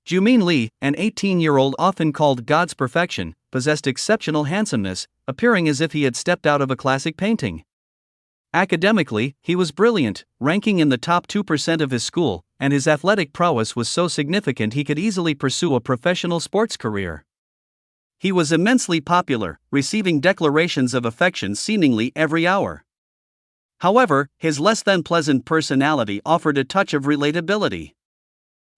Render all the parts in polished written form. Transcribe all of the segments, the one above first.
Jumin Lee, an 18-year-old often called God's perfection, possessed exceptional handsomeness, appearing as if he had stepped out of a classic painting. Academically, he was brilliant, ranking in the top 2% of his school, and his athletic prowess was so significant he could easily pursue a professional sports career. He was immensely popular, receiving declarations of affection seemingly every hour. However, his less-than-pleasant personality offered a touch of relatability.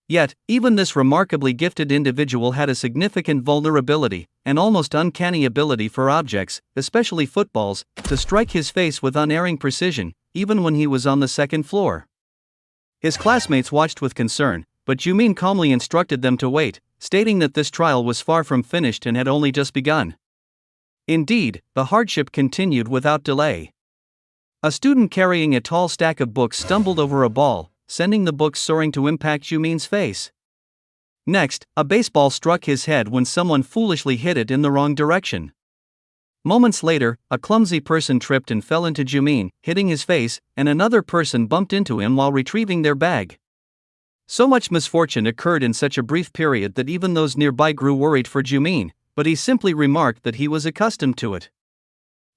Yet, even this remarkably gifted individual had a significant vulnerability, an almost uncanny ability for objects, especially footballs, to strike his face with unerring precision, even when he was on the second floor. His classmates watched with concern, but Jumin calmly instructed them to wait, stating that this trial was far from finished and had only just begun. Indeed, the hardship continued without delay. A student carrying a tall stack of books stumbled over a ball, sending the books soaring to impact Jumin's face. Next, a baseball struck his head when someone foolishly hit it in the wrong direction. Moments later, a clumsy person tripped and fell into Jumin, hitting his face, and another person bumped into him while retrieving their bag. So much misfortune occurred in such a brief period that even those nearby grew worried for Jumin, but he simply remarked that he was accustomed to it.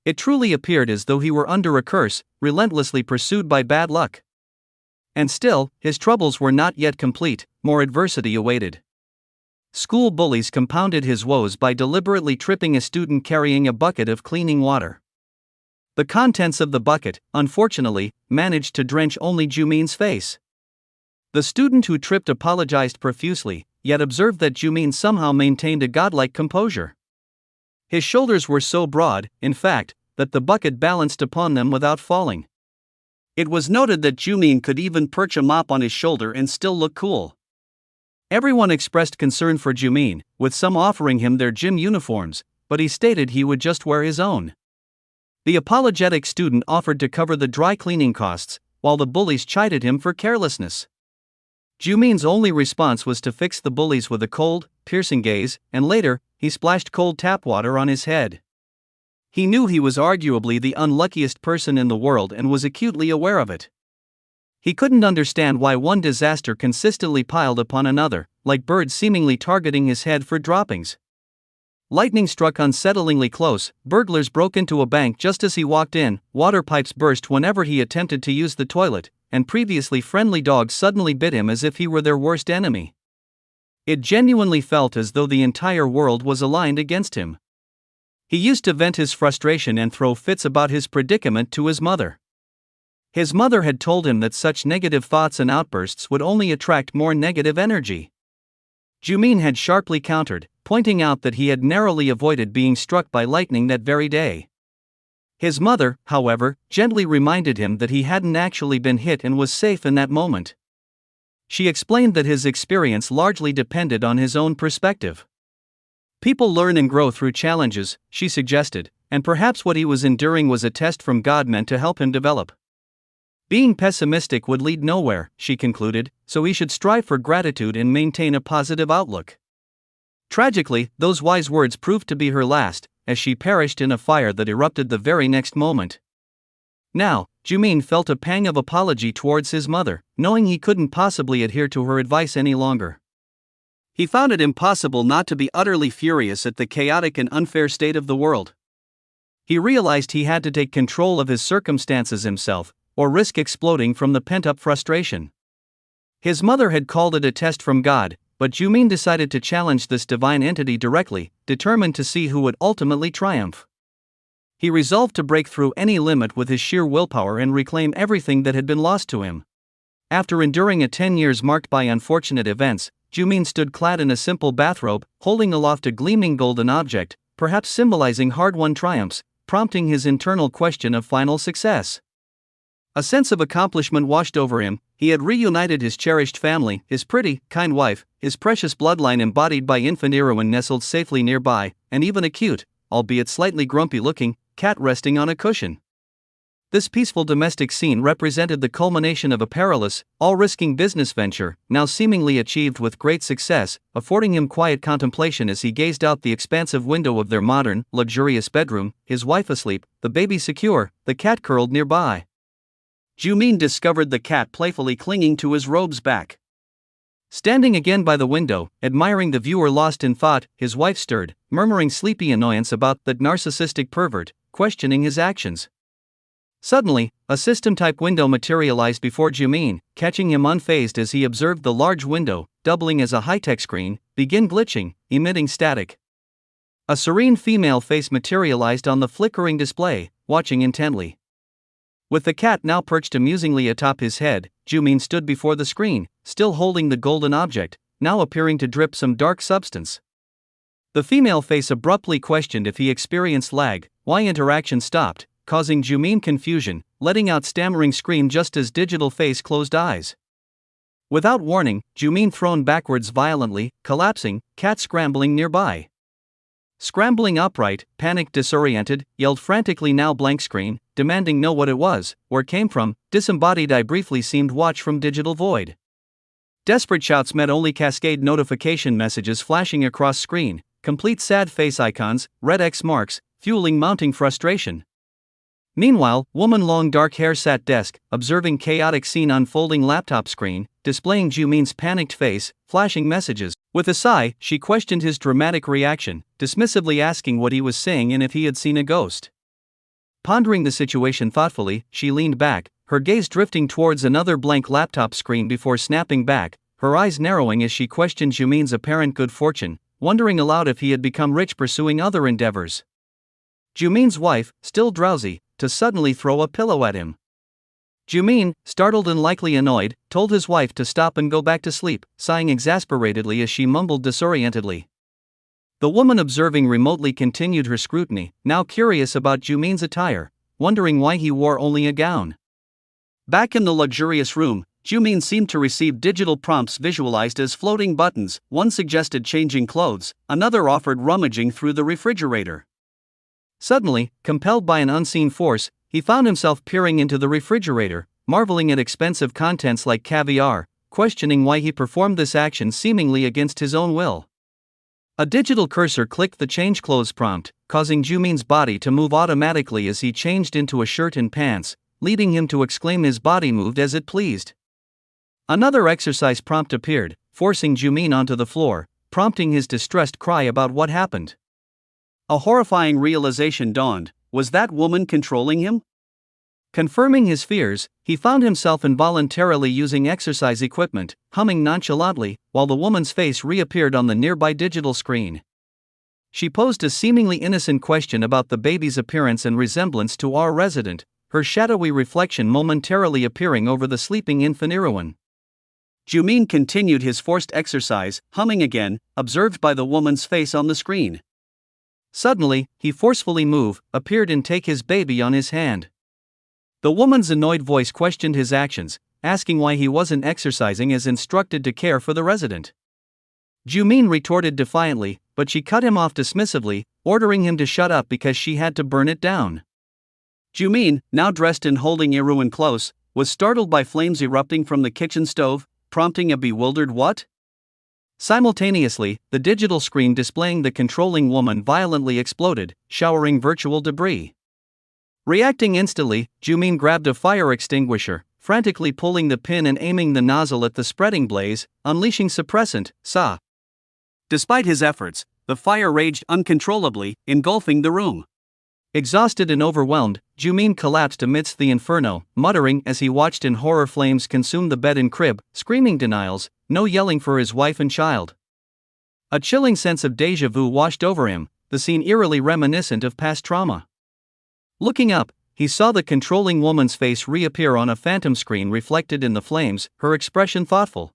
It truly appeared as though he were under a curse, relentlessly pursued by bad luck. And still, his troubles were not yet complete, more adversity awaited. School bullies compounded his woes by deliberately tripping a student carrying a bucket of cleaning water. The contents of the bucket, unfortunately, managed to drench only Jumin's face. The student who tripped apologized profusely, yet observed that Jumin somehow maintained a godlike composure. His shoulders were so broad, in fact, that the bucket balanced upon them without falling. It was noted that Jumin could even perch a mop on his shoulder and still look cool. Everyone expressed concern for Jumin, with some offering him their gym uniforms, but he stated he would just wear his own. The apologetic student offered to cover the dry cleaning costs, while the bullies chided him for carelessness. Jumin's only response was to fix the bullies with a cold, piercing gaze, and later, he splashed cold tap water on his head. He knew he was arguably the unluckiest person in the world and was acutely aware of it. He couldn't understand why one disaster consistently piled upon another, like birds seemingly targeting his head for droppings. Lightning struck unsettlingly close, burglars broke into a bank just as he walked in, water pipes burst whenever he attempted to use the toilet, and previously friendly dogs suddenly bit him as if he were their worst enemy. It genuinely felt as though the entire world was aligned against him. He used to vent his frustration and throw fits about his predicament to his mother. His mother had told him that such negative thoughts and outbursts would only attract more negative energy. Jumin had sharply countered, pointing out that he had narrowly avoided being struck by lightning that very day. His mother, however, gently reminded him that he hadn't actually been hit and was safe in that moment. She explained that his experience largely depended on his own perspective. People learn and grow through challenges, she suggested, and perhaps what he was enduring was a test from God meant to help him develop. Being pessimistic would lead nowhere, she concluded, so he should strive for gratitude and maintain a positive outlook. Tragically, those wise words proved to be her last, as she perished in a fire that erupted the very next moment. Now, Jumin felt a pang of apology towards his mother, knowing he couldn't possibly adhere to her advice any longer. He found it impossible not to be utterly furious at the chaotic and unfair state of the world. He realized he had to take control of his circumstances himself, or risk exploding from the pent-up frustration. His mother had called it a test from God, but Jumin decided to challenge this divine entity directly, determined to see who would ultimately triumph. He resolved to break through any limit with his sheer willpower and reclaim everything that had been lost to him. After enduring a 10 years marked by unfortunate events, Jumin stood clad in a simple bathrobe, holding aloft a gleaming golden object, perhaps symbolizing hard-won triumphs, prompting his internal question of final success. A sense of accomplishment washed over him. He had reunited his cherished family, his pretty, kind wife, his precious bloodline embodied by infant Erwin nestled safely nearby, and even a cute, albeit slightly grumpy-looking, cat resting on a cushion. This peaceful domestic scene represented the culmination of a perilous, all-risking business venture, now seemingly achieved with great success, affording him quiet contemplation as he gazed out the expansive window of their modern, luxurious bedroom, his wife asleep, the baby secure, the cat curled nearby. Jumin discovered the cat playfully clinging to his robe's back. Standing again by the window, admiring the viewer lost in thought, his wife stirred, murmuring sleepy annoyance about that narcissistic pervert, questioning his actions. Suddenly, a system-type window materialized before Jumin, catching him unfazed as he observed the large window, doubling as a high-tech screen, begin glitching, emitting static. A serene female face materialized on the flickering display, watching intently. With the cat now perched amusingly atop his head, Jumin stood before the screen, still holding the golden object, now appearing to drip some dark substance. The female face abruptly questioned if he experienced lag, why interaction stopped, causing Jumin confusion, letting out stammering scream just as digital face closed eyes. Without warning, Jumin thrown backwards violently, collapsing, cat scrambling nearby. Scrambling upright, panicked, disoriented, yelled frantically, now blank screen, demanding know what it was, where it came from, disembodied I briefly seemed watch from digital void. Desperate shouts met only cascade notification messages flashing across screen, complete sad face icons, red X marks, fueling mounting frustration. Meanwhile, woman long dark hair sat desk, observing chaotic scene unfolding laptop screen, displaying Jumin's panicked face, flashing messages. With a sigh, she questioned his dramatic reaction, dismissively asking what he was saying and if he had seen a ghost. Pondering the situation thoughtfully, she leaned back, her gaze drifting towards another blank laptop screen before snapping back, her eyes narrowing as she questioned Jumin's apparent good fortune, wondering aloud if he had become rich pursuing other endeavors. Jumin's wife, still drowsy, to suddenly throw a pillow at him. Jumin, startled and likely annoyed, told his wife to stop and go back to sleep, sighing exasperatedly as she mumbled disorientedly. The woman observing remotely continued her scrutiny, now curious about Jumin's attire, wondering why he wore only a gown. Back in the luxurious room, Jumin seemed to receive digital prompts visualized as floating buttons, one suggested changing clothes, another offered rummaging through the refrigerator. Suddenly, compelled by an unseen force, he found himself peering into the refrigerator, marveling at expensive contents like caviar, questioning why he performed this action seemingly against his own will. A digital cursor clicked the change clothes prompt, causing Jumin's body to move automatically as he changed into a shirt and pants, leading him to exclaim his body moved as it pleased. Another exercise prompt appeared, forcing Jumin onto the floor, prompting his distressed cry about what happened. A horrifying realization dawned. Was that woman controlling him? Confirming his fears, he found himself involuntarily using exercise equipment, humming nonchalantly, while the woman's face reappeared on the nearby digital screen. She posed a seemingly innocent question about the baby's appearance and resemblance to our resident, her shadowy reflection momentarily appearing over the sleeping infant Irwin. Jumin continued his forced exercise, humming again, observed by the woman's face on the screen. Suddenly, he forcefully appeared and take his baby on his hand. The woman's annoyed voice questioned his actions, asking why he wasn't exercising as instructed to care for the resident. Jumin retorted defiantly, but she cut him off dismissively, ordering him to shut up because she had to burn it down. Jumin, now dressed and holding Irwin close, was startled by flames erupting from the kitchen stove, prompting a bewildered what? Simultaneously, the digital screen displaying the controlling woman violently exploded, showering virtual debris. Reacting instantly, Jumin grabbed a fire extinguisher, frantically pulling the pin and aiming the nozzle at the spreading blaze, unleashing suppressant, Sa. Despite his efforts, the fire raged uncontrollably, engulfing the room. Exhausted and overwhelmed, Jumin collapsed amidst the inferno, muttering as he watched in horror flames consume the bed and crib, screaming denials, no yelling for his wife and child. A chilling sense of déjà vu washed over him, the scene eerily reminiscent of past trauma. Looking up, he saw the controlling woman's face reappear on a phantom screen reflected in the flames, her expression thoughtful.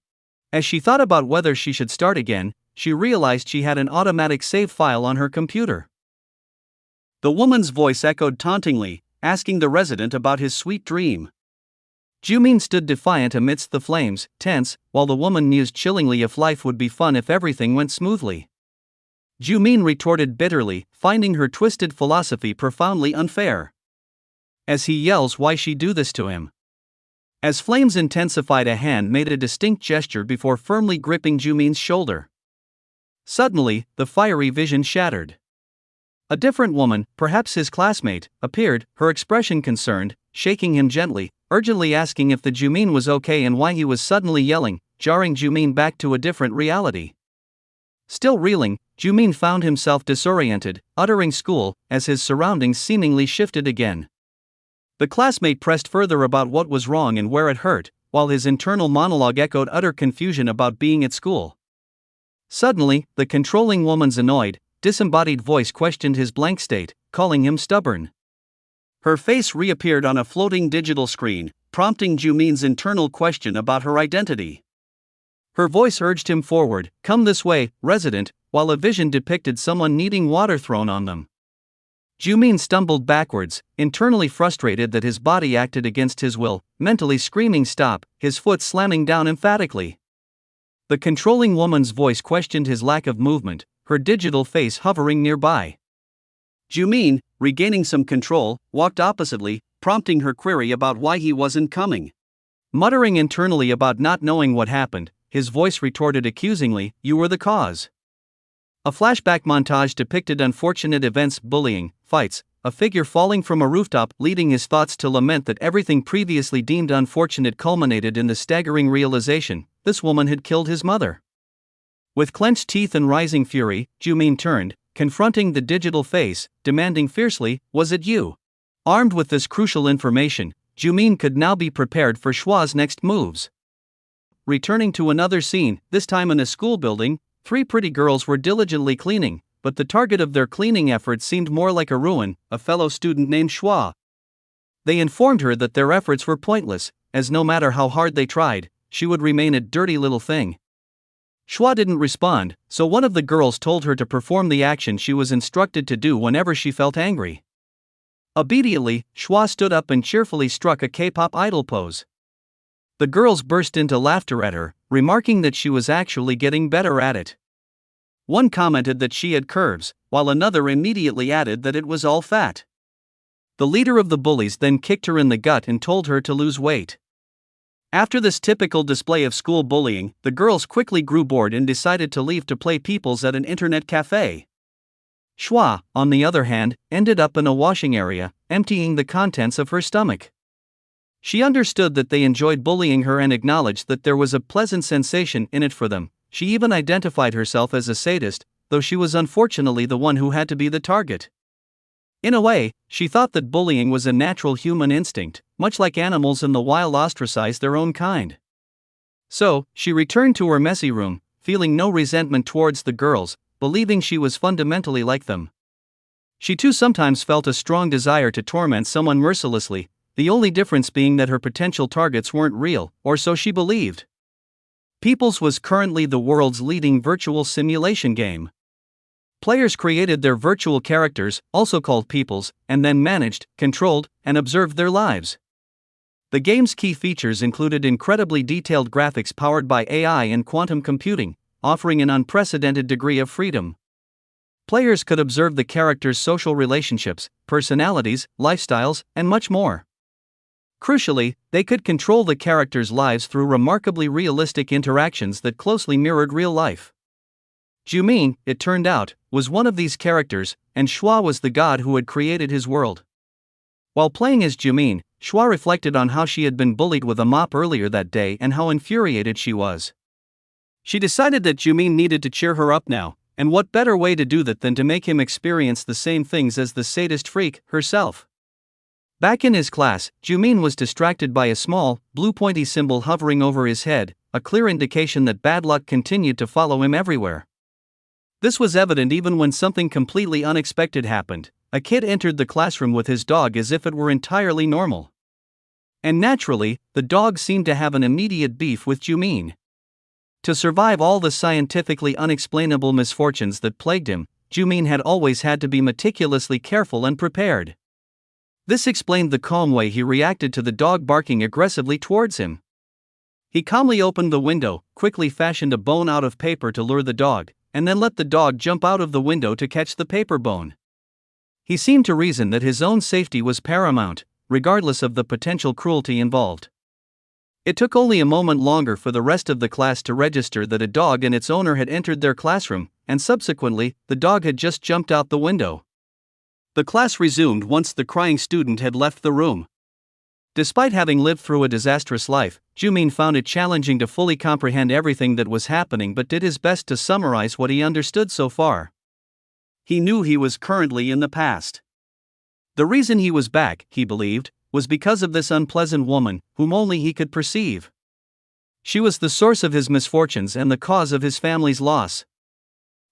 As she thought about whether she should start again, she realized she had an automatic save file on her computer. The woman's voice echoed tauntingly, asking the resident about his sweet dream. Jumin stood defiant amidst the flames, tense, while the woman mused chillingly if life would be fun if everything went smoothly. Jumin retorted bitterly, finding her twisted philosophy profoundly unfair. As he yells why she do this to him. As flames intensified, a hand made a distinct gesture before firmly gripping Jumin's shoulder. Suddenly, the fiery vision shattered. A different woman, perhaps his classmate, appeared, her expression concerned, shaking him gently, urgently asking if the Jumin was okay and why he was suddenly yelling, jarring Jumin back to a different reality. Still reeling, Jumin found himself disoriented, uttering school, as his surroundings seemingly shifted again. The classmate pressed further about what was wrong and where it hurt, while his internal monologue echoed utter confusion about being at school. Suddenly, the controlling woman's annoyed, disembodied voice questioned his blank state, calling him stubborn. Her face reappeared on a floating digital screen, prompting Jumin's internal question about her identity. Her voice urged him forward, "Come this way, resident," while a vision depicted someone needing water thrown on them. Jumin stumbled backwards, internally frustrated that his body acted against his will, mentally screaming stop, his foot slamming down emphatically. The controlling woman's voice questioned his lack of movement, her digital face hovering nearby. Jumin, regaining some control, walked oppositely, prompting her query about why he wasn't coming. Muttering internally about not knowing what happened, his voice retorted accusingly, "You were the cause." A flashback montage depicted unfortunate events: bullying, fights, a figure falling from a rooftop, leading his thoughts to lament that everything previously deemed unfortunate culminated in the staggering realization: this woman had killed his mother. With clenched teeth and rising fury, Jumin turned, confronting the digital face, demanding fiercely, "Was it you?" Armed with this crucial information, Jumin could now be prepared for Shua's next moves. Returning to another scene, this time in a school building, 3 pretty girls were diligently cleaning, but the target of their cleaning efforts seemed more like a ruin, a fellow student named Shua. They informed her that their efforts were pointless, as no matter how hard they tried, she would remain a dirty little thing. Shua didn't respond, so one of the girls told her to perform the action she was instructed to do whenever she felt angry. Obediently, Shua stood up and cheerfully struck a K-pop idol pose. The girls burst into laughter at her, remarking that she was actually getting better at it. One commented that she had curves, while another immediately added that it was all fat. The leader of the bullies then kicked her in the gut and told her to lose weight. After this typical display of school bullying, the girls quickly grew bored and decided to leave to play peoples at an internet cafe. Shua, on the other hand, ended up in a washing area, emptying the contents of her stomach. She understood that they enjoyed bullying her and acknowledged that there was a pleasant sensation in it for them. She even identified herself as a sadist, though she was unfortunately the one who had to be the target. In a way, she thought that bullying was a natural human instinct, much like animals in the wild ostracize their own kind. So, she returned to her messy room, feeling no resentment towards the girls, believing she was fundamentally like them. She too sometimes felt a strong desire to torment someone mercilessly, the only difference being that her potential targets weren't real, or so she believed. Peoples was currently the world's leading virtual simulation game. Players created their virtual characters, also called peoples, and then managed, controlled, and observed their lives. The game's key features included incredibly detailed graphics powered by AI and quantum computing, offering an unprecedented degree of freedom. Players could observe the characters' social relationships, personalities, lifestyles, and much more. Crucially, they could control the characters' lives through remarkably realistic interactions that closely mirrored real life. Jumin, it turned out, was one of these characters, and Shua was the god who had created his world. While playing as Jumin, Shua reflected on how she had been bullied with a mop earlier that day and how infuriated she was. She decided that Jumin needed to cheer her up now, and what better way to do that than to make him experience the same things as the sadist freak herself. Back in his class, Jumin was distracted by a small, blue pointy symbol hovering over his head, a clear indication that bad luck continued to follow him everywhere. This was evident even when something completely unexpected happened. A kid entered the classroom with his dog as if it were entirely normal. And naturally, the dog seemed to have an immediate beef with Jumin. To survive all the scientifically unexplainable misfortunes that plagued him, Jumin had always had to be meticulously careful and prepared. This explained the calm way he reacted to the dog barking aggressively towards him. He calmly opened the window, quickly fashioned a bone out of paper to lure the dog, and then let the dog jump out of the window to catch the paper bone. He seemed to reason that his own safety was paramount, regardless of the potential cruelty involved. It took only a moment longer for the rest of the class to register that a dog and its owner had entered their classroom, and subsequently, the dog had just jumped out the window. The class resumed once the crying student had left the room. Despite having lived through a disastrous life, Jumin found it challenging to fully comprehend everything that was happening but did his best to summarize what he understood so far. He knew he was currently in the past. The reason he was back, he believed, was because of this unpleasant woman, whom only he could perceive. She was the source of his misfortunes and the cause of his family's loss.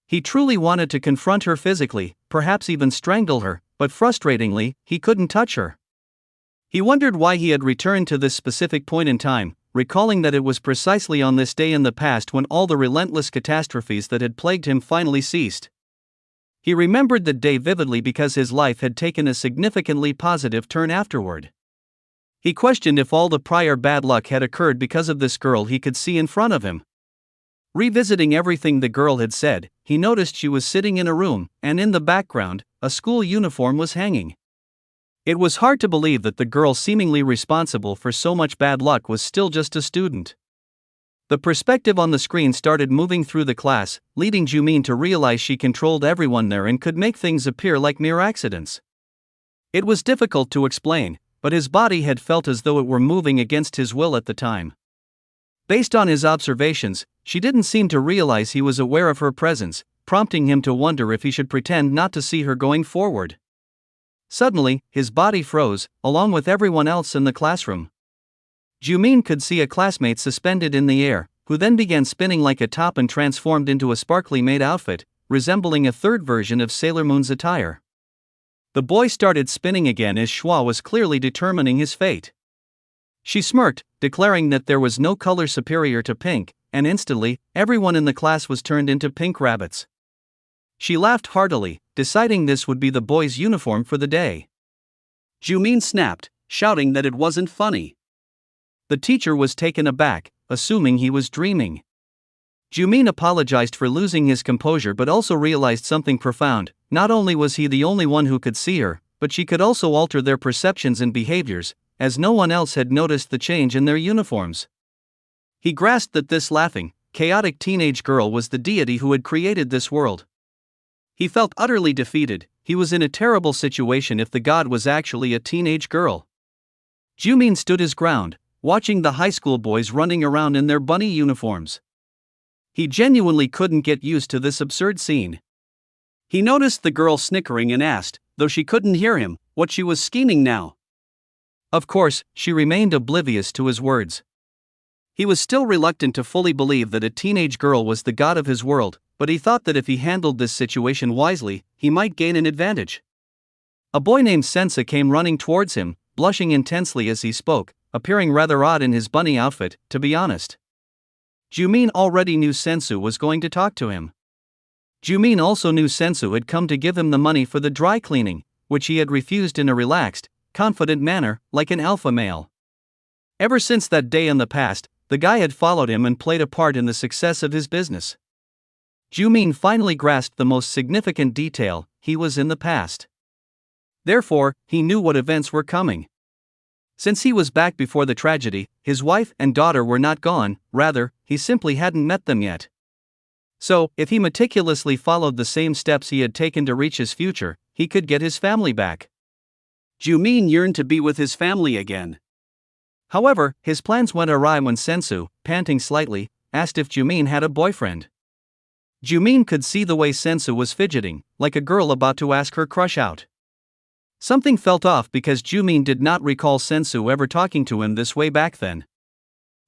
He truly wanted to confront her physically, perhaps even strangle her, but frustratingly, he couldn't touch her. He wondered why he had returned to this specific point in time, recalling that it was precisely on this day in the past when all the relentless catastrophes that had plagued him finally ceased. He remembered that day vividly because his life had taken a significantly positive turn afterward. He questioned if all the prior bad luck had occurred because of this girl he could see in front of him. Revisiting everything the girl had said, he noticed she was sitting in a room, and in the background, a school uniform was hanging. It was hard to believe that the girl seemingly responsible for so much bad luck was still just a student. The perspective on the screen started moving through the class, leading Jumin to realize she controlled everyone there and could make things appear like mere accidents. It was difficult to explain, but his body had felt as though it were moving against his will at the time. Based on his observations, she didn't seem to realize he was aware of her presence, prompting him to wonder if he should pretend not to see her going forward. Suddenly, his body froze, along with everyone else in the classroom. Jumin could see a classmate suspended in the air, who then began spinning like a top and transformed into a sparkly maid outfit, resembling a third version of Sailor Moon's attire. The boy started spinning again as Shua was clearly determining his fate. She smirked, declaring that there was no color superior to pink, and instantly, everyone in the class was turned into pink rabbits. She laughed heartily, deciding this would be the boy's uniform for the day. Jumin snapped, shouting that it wasn't funny. The teacher was taken aback, assuming he was dreaming. Jumin apologized for losing his composure but also realized something profound. Not only was he the only one who could see her, but she could also alter their perceptions and behaviors, as no one else had noticed the change in their uniforms. He grasped that this laughing, chaotic teenage girl was the deity who had created this world. He felt utterly defeated. He was in a terrible situation if the god was actually a teenage girl. Jumin stood his ground, watching the high school boys running around in their bunny uniforms. He genuinely couldn't get used to this absurd scene. He noticed the girl snickering and asked, though she couldn't hear him, what she was scheming now. Of course, she remained oblivious to his words. He was still reluctant to fully believe that a teenage girl was the god of his world, but he thought that if he handled this situation wisely, he might gain an advantage. A boy named Sensa came running towards him, blushing intensely as he spoke, appearing rather odd in his bunny outfit, to be honest. Jumin already knew Sensu was going to talk to him. Jumin also knew Sensu had come to give him the money for the dry cleaning, which he had refused in a relaxed, confident manner, like an alpha male. Ever since that day in the past, the guy had followed him and played a part in the success of his business. Jumin finally grasped the most significant detail: he was in the past. Therefore, he knew what events were coming. Since he was back before the tragedy, his wife and daughter were not gone, rather, he simply hadn't met them yet. So, if he meticulously followed the same steps he had taken to reach his future, he could get his family back. Jumin yearned to be with his family again. However, his plans went awry when Sensu, panting slightly, asked if Jumin had a boyfriend. Jumin could see the way Sensu was fidgeting, like a girl about to ask her crush out. Something felt off because Jumin did not recall Sensu ever talking to him this way back then.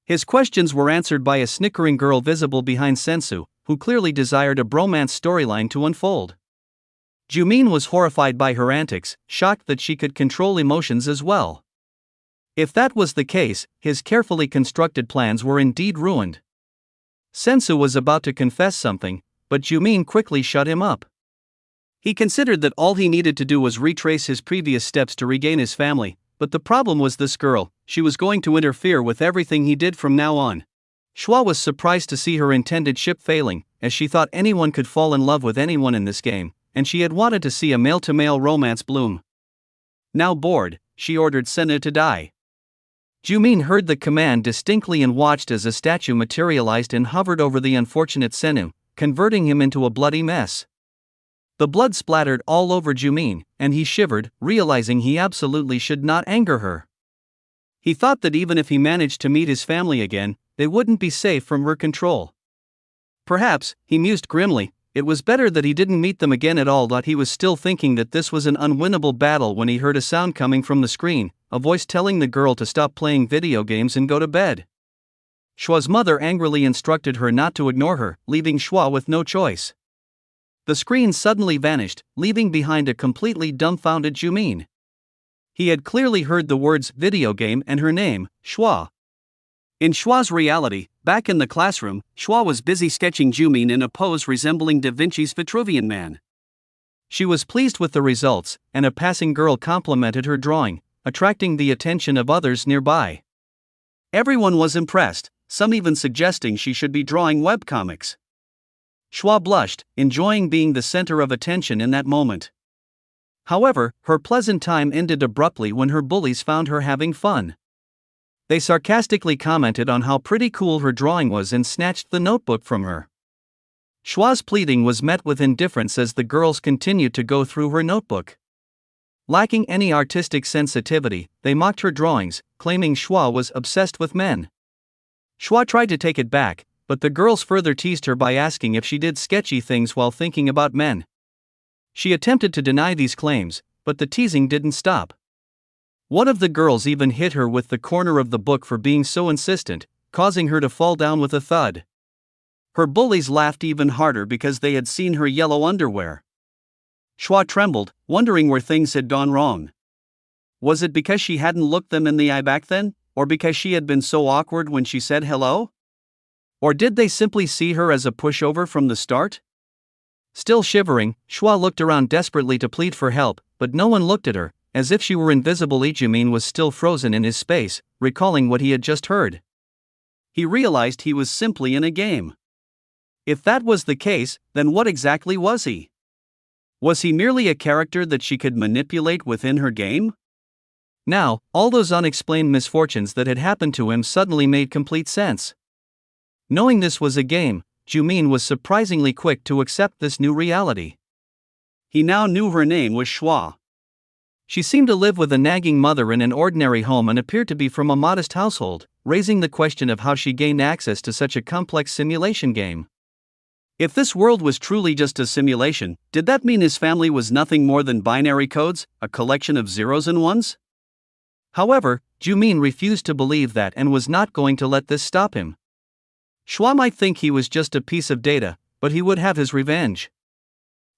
His questions were answered by a snickering girl visible behind Sensu, who clearly desired a bromance storyline to unfold. Jumin was horrified by her antics, shocked that she could control emotions as well. If that was the case, his carefully constructed plans were indeed ruined. Sensu was about to confess something, but Jumin quickly shut him up. He considered that all he needed to do was retrace his previous steps to regain his family, but the problem was this girl. She was going to interfere with everything he did from now on. Shua was surprised to see her intended ship failing, as she thought anyone could fall in love with anyone in this game, and she had wanted to see a male-to-male romance bloom. Now bored, she ordered Senna to die. Jumin heard the command distinctly and watched as a statue materialized and hovered over the unfortunate Senu, converting him into a bloody mess. The blood splattered all over Jumin, and he shivered, realizing he absolutely should not anger her. He thought that even if he managed to meet his family again, they wouldn't be safe from her control. Perhaps, he mused grimly, it was better that he didn't meet them again at all. He was still thinking that this was an unwinnable battle when he heard a sound coming from the screen, a voice telling the girl to stop playing video games and go to bed. Shua's mother angrily instructed her not to ignore her, leaving Shua with no choice. The screen suddenly vanished, leaving behind a completely dumbfounded Jumin. He had clearly heard the words video game and her name, Shua. In Shua's reality, back in the classroom, Shua was busy sketching Jumin in a pose resembling Da Vinci's Vitruvian Man. She was pleased with the results, and a passing girl complimented her drawing, attracting the attention of others nearby. Everyone was impressed, some even suggesting she should be drawing webcomics. Shua blushed, enjoying being the center of attention in that moment. However, her pleasant time ended abruptly when her bullies found her having fun. They sarcastically commented on how pretty cool her drawing was and snatched the notebook from her. Shua's pleading was met with indifference as the girls continued to go through her notebook. Lacking any artistic sensitivity, they mocked her drawings, claiming Shua was obsessed with men. Shua tried to take it back, but the girls further teased her by asking if she did sketchy things while thinking about men. She attempted to deny these claims, but the teasing didn't stop. One of the girls even hit her with the corner of the book for being so insistent, causing her to fall down with a thud. Her bullies laughed even harder because they had seen her yellow underwear. Shua trembled, wondering where things had gone wrong. Was it because she hadn't looked them in the eye back then, or because she had been so awkward when she said hello? Or did they simply see her as a pushover from the start? Still shivering, Shua looked around desperately to plead for help, but no one looked at her, as if she were invisible. Jumin was still frozen in his space, recalling what he had just heard. He realized he was simply in a game. If that was the case, then what exactly was he? Was he merely a character that she could manipulate within her game? Now, all those unexplained misfortunes that had happened to him suddenly made complete sense. Knowing this was a game, Jumin was surprisingly quick to accept this new reality. He now knew her name was Shua. She seemed to live with a nagging mother in an ordinary home and appeared to be from a modest household, raising the question of how she gained access to such a complex simulation game. If this world was truly just a simulation, did that mean his family was nothing more than binary codes, a collection of zeros and ones? However, Jumin refused to believe that and was not going to let this stop him. Shua might think he was just a piece of data, but he would have his revenge.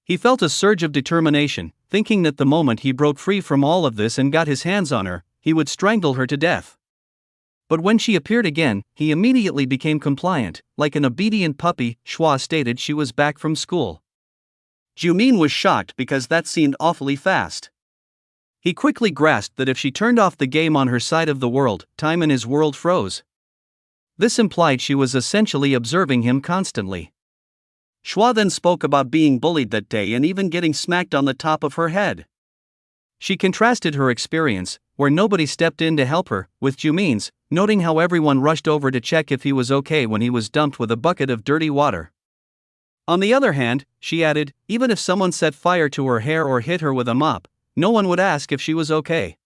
He felt a surge of determination, thinking that the moment he broke free from all of this and got his hands on her, he would strangle her to death. But when she appeared again, he immediately became compliant. Like an obedient puppy, Shua stated she was back from school. Jumin was shocked because that seemed awfully fast. He quickly grasped that if she turned off the game on her side of the world, time in his world froze. This implied she was essentially observing him constantly. Shua then spoke about being bullied that day and even getting smacked on the top of her head. She contrasted her experience, where nobody stepped in to help her, with Jumin's, noting how everyone rushed over to check if he was okay when he was dumped with a bucket of dirty water. On the other hand, she added, even if someone set fire to her hair or hit her with a mop, no one would ask if she was okay.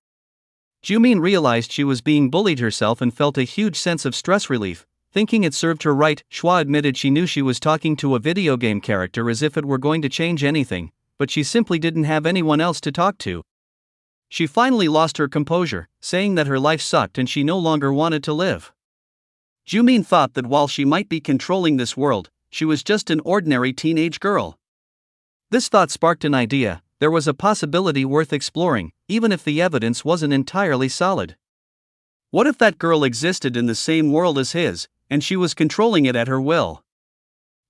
Jumin realized she was being bullied herself and felt a huge sense of stress relief, thinking it served her right. Shua admitted she knew she was talking to a video game character as if it were going to change anything, but she simply didn't have anyone else to talk to. She finally lost her composure, saying that her life sucked and she no longer wanted to live. Jumin thought that while she might be controlling this world, she was just an ordinary teenage girl. This thought sparked an idea. There was a possibility worth exploring, even if the evidence wasn't entirely solid. What if that girl existed in the same world as his, and she was controlling it at her will?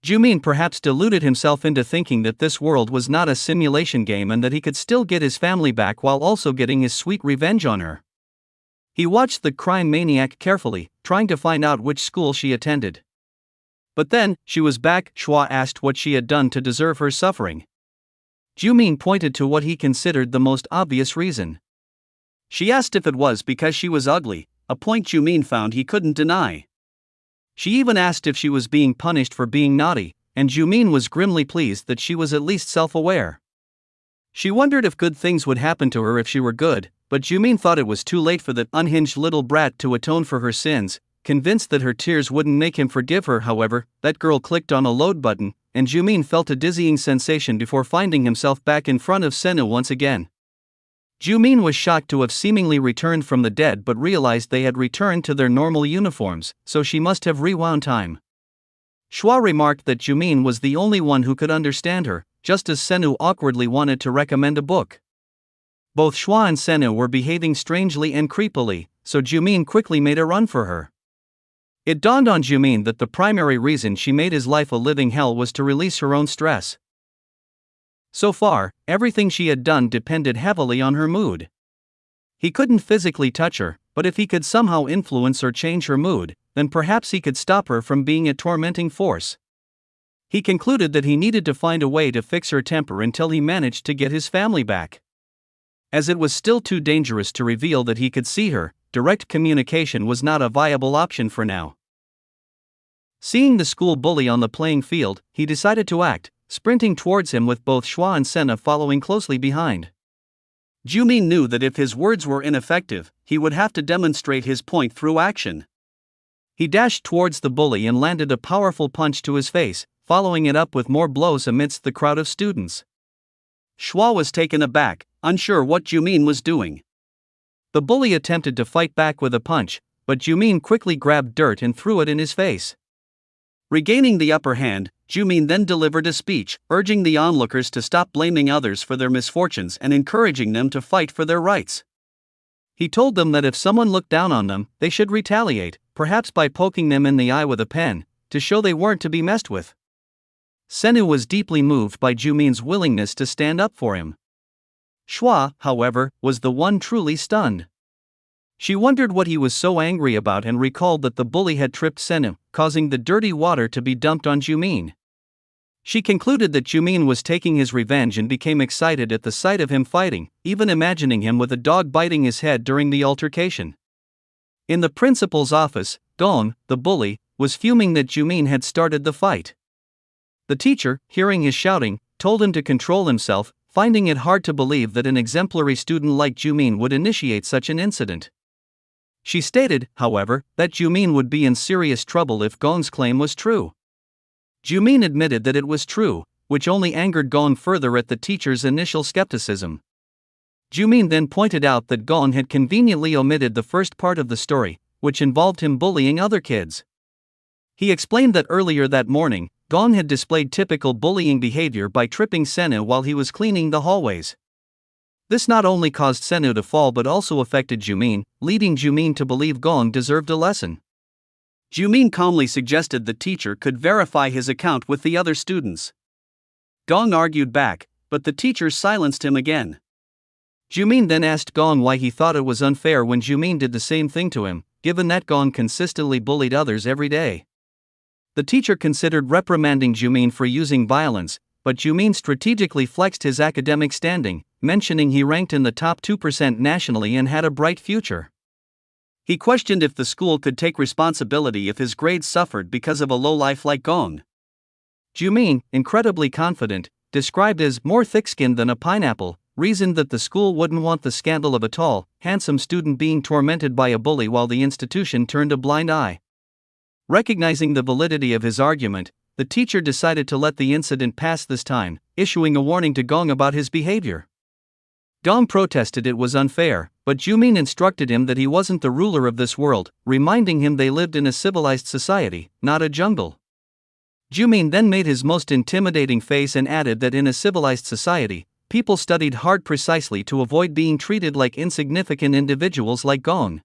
Jumin perhaps deluded himself into thinking that this world was not a simulation game and that he could still get his family back while also getting his sweet revenge on her. He watched the crime maniac carefully, trying to find out which school she attended. But then, she was back. Shua asked what she had done to deserve her suffering. Jumin pointed to what he considered the most obvious reason. She asked if it was because she was ugly, a point Jumin found he couldn't deny. She even asked if she was being punished for being naughty, and Jumin was grimly pleased that she was at least self-aware. She wondered if good things would happen to her if she were good, but Jumin thought it was too late for that unhinged little brat to atone for her sins. Convinced that her tears wouldn't make him forgive her, however, that girl clicked on a load button, and Jumin felt a dizzying sensation before finding himself back in front of Senu once again. Jumin was shocked to have seemingly returned from the dead but realized they had returned to their normal uniforms, so she must have rewound time. Shua remarked that Jumin was the only one who could understand her, just as Senu awkwardly wanted to recommend a book. Both Shua and Senu were behaving strangely and creepily, so Jumin quickly made a run for her. It dawned on Jumin that the primary reason she made his life a living hell was to release her own stress. So far, everything she had done depended heavily on her mood. He couldn't physically touch her, but if he could somehow influence or change her mood, then perhaps he could stop her from being a tormenting force. He concluded that he needed to find a way to fix her temper until he managed to get his family back. As it was still too dangerous to reveal that he could see her, direct communication was not a viable option for now. Seeing the school bully on the playing field, he decided to act, sprinting towards him with both Shua and Sena following closely behind. Jumin knew that if his words were ineffective, he would have to demonstrate his point through action. He dashed towards the bully and landed a powerful punch to his face, following it up with more blows amidst the crowd of students. Shua was taken aback, unsure what Jumin was doing. The bully attempted to fight back with a punch, but Jumin quickly grabbed dirt and threw it in his face. Regaining the upper hand, Jumin then delivered a speech, urging the onlookers to stop blaming others for their misfortunes and encouraging them to fight for their rights. He told them that if someone looked down on them, they should retaliate, perhaps by poking them in the eye with a pen, to show they weren't to be messed with. Senu was deeply moved by Jumin's willingness to stand up for him. Shua, however, was the one truly stunned. She wondered what he was so angry about and recalled that the bully had tripped Senu, causing the dirty water to be dumped on Jumin. She concluded that Jumin was taking his revenge and became excited at the sight of him fighting, even imagining him with a dog biting his head during the altercation. In the principal's office, Gong, the bully, was fuming that Jumin had started the fight. The teacher, hearing his shouting, told him to control himself, finding it hard to believe that an exemplary student like Jumin would initiate such an incident. She stated, however, that Jumin would be in serious trouble if Gong's claim was true. Jumin admitted that it was true, which only angered Gong further at the teacher's initial skepticism. Jumin then pointed out that Gong had conveniently omitted the first part of the story, which involved him bullying other kids. He explained that earlier that morning, Gong had displayed typical bullying behavior by tripping Senu while he was cleaning the hallways. This not only caused Senu to fall but also affected Jumin, leading Jumin to believe Gong deserved a lesson. Jumin calmly suggested the teacher could verify his account with the other students. Gong argued back, but the teacher silenced him again. Jumin then asked Gong why he thought it was unfair when Jumin did the same thing to him, given that Gong consistently bullied others every day. The teacher considered reprimanding Jumin for using violence, but Jumin strategically flexed his academic standing, mentioning he ranked in the top 2% nationally and had a bright future. He questioned if the school could take responsibility if his grades suffered because of a lowlife like Gong. Jumin, incredibly confident, described as more thick-skinned than a pineapple, reasoned that the school wouldn't want the scandal of a tall, handsome student being tormented by a bully while the institution turned a blind eye. Recognizing the validity of his argument, the teacher decided to let the incident pass this time, issuing a warning to Gong about his behavior. Gong protested it was unfair, but Jumin instructed him that he wasn't the ruler of this world, reminding him they lived in a civilized society, not a jungle. Jumin then made his most intimidating face and added that in a civilized society, people studied hard precisely to avoid being treated like insignificant individuals like Gong.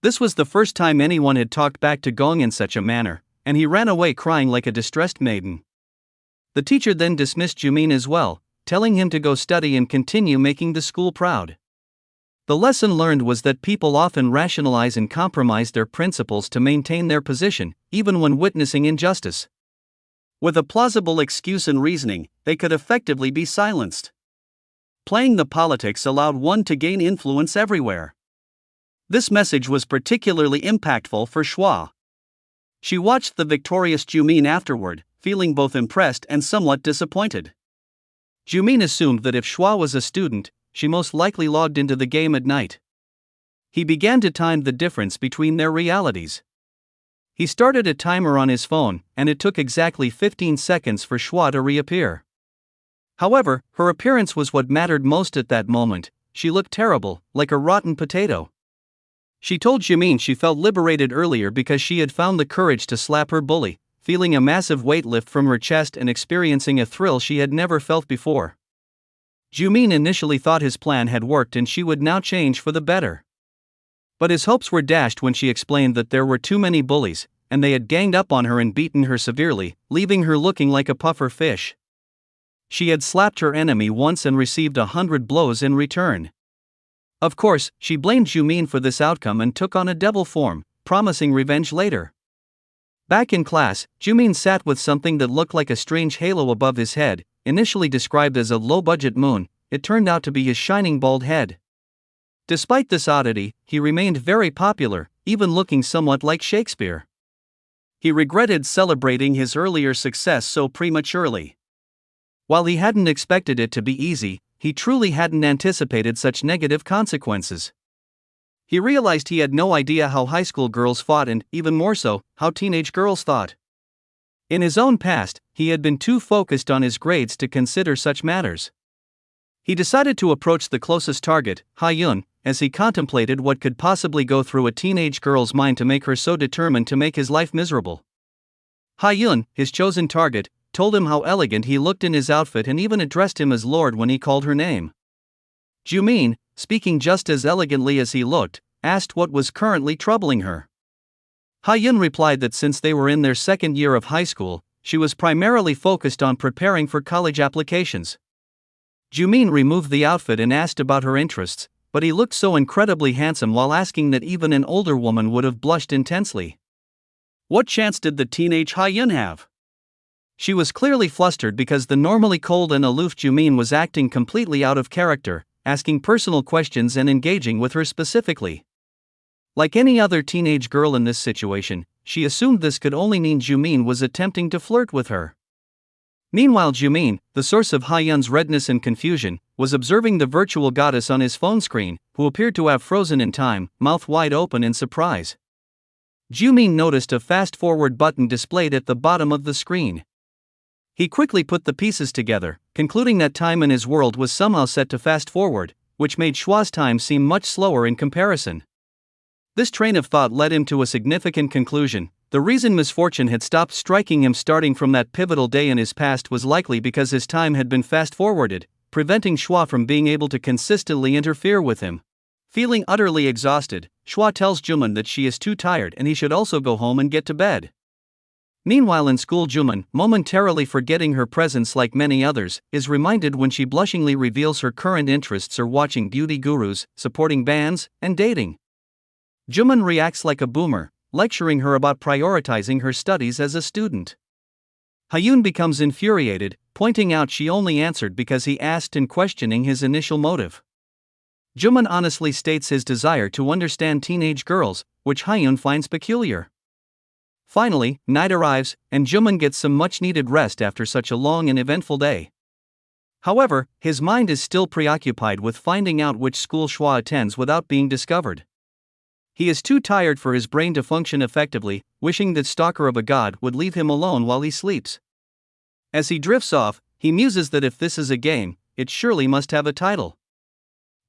This was the first time anyone had talked back to Gong in such a manner, and he ran away crying like a distressed maiden. The teacher then dismissed Jumin as well, telling him to go study and continue making the school proud. The lesson learned was that people often rationalize and compromise their principles to maintain their position, even when witnessing injustice. With a plausible excuse and reasoning, they could effectively be silenced. Playing the politics allowed one to gain influence everywhere. This message was particularly impactful for Shua. She watched the victorious Jumin afterward, feeling both impressed and somewhat disappointed. Jumin assumed that if Shua was a student, she most likely logged into the game at night. He began to time the difference between their realities. He started a timer on his phone, and it took exactly 15 seconds for Shua to reappear. However, her appearance was what mattered most at that moment. She looked terrible, like a rotten potato. She told Jumin she felt liberated earlier because she had found the courage to slap her bully, feeling a massive weight lift from her chest and experiencing a thrill she had never felt before. Jumin initially thought his plan had worked and she would now change for the better. But his hopes were dashed when she explained that there were too many bullies, and they had ganged up on her and beaten her severely, leaving her looking like a puffer fish. She had slapped her enemy once and received 100 blows in return. Of course, she blamed Jumin for this outcome and took on a devil form, promising revenge later. Back in class, Jumin sat with something that looked like a strange halo above his head. Initially described as a low-budget moon, it turned out to be his shining bald head. Despite this oddity, he remained very popular, even looking somewhat like Shakespeare. He regretted celebrating his earlier success so prematurely. While he hadn't expected it to be easy, he truly hadn't anticipated such negative consequences. He realized he had no idea how high school girls fought and, even more so, how teenage girls thought. In his own past, he had been too focused on his grades to consider such matters. He decided to approach the closest target, Ha-yun, as he contemplated what could possibly go through a teenage girl's mind to make her so determined to make his life miserable. Ha-yun, his chosen target, told him how elegant he looked in his outfit and even addressed him as Lord when he called her name. Jumin, speaking just as elegantly as he looked, asked what was currently troubling her. Ha-yun replied that since they were in their second year of high school, she was primarily focused on preparing for college applications. Jumin removed the outfit and asked about her interests, but he looked so incredibly handsome while asking that even an older woman would have blushed intensely. What chance did the teenage Ha-yun have? She was clearly flustered because the normally cold and aloof Jumin was acting completely out of character, asking personal questions and engaging with her specifically. Like any other teenage girl in this situation, she assumed this could only mean Jumin was attempting to flirt with her. Meanwhile, Jumin, the source of Ha-yun's redness and confusion, was observing the virtual goddess on his phone screen, who appeared to have frozen in time, mouth wide open in surprise. Jumin noticed a fast-forward button displayed at the bottom of the screen. He quickly put the pieces together, concluding that time in his world was somehow set to fast-forward, which made Shua's time seem much slower in comparison. This train of thought led him to a significant conclusion. The reason misfortune had stopped striking him starting from that pivotal day in his past was likely because his time had been fast-forwarded, preventing Shua from being able to consistently interfere with him. Feeling utterly exhausted, Shua tells Jumin that she is too tired and he should also go home and get to bed. Meanwhile in school, Jumin, momentarily forgetting her presence like many others, is reminded when she blushingly reveals her current interests are watching beauty gurus, supporting bands, and dating. Jumin reacts like a boomer, lecturing her about prioritizing her studies as a student. Ha-yun becomes infuriated, pointing out she only answered because he asked and questioning his initial motive. Jumin honestly states his desire to understand teenage girls, which Ha-yun finds peculiar. Finally, night arrives, and Jumin gets some much-needed rest after such a long and eventful day. However, his mind is still preoccupied with finding out which school Shua attends without being discovered. He is too tired for his brain to function effectively, wishing that stalker of a god would leave him alone while he sleeps. As he drifts off, he muses that if this is a game, it surely must have a title.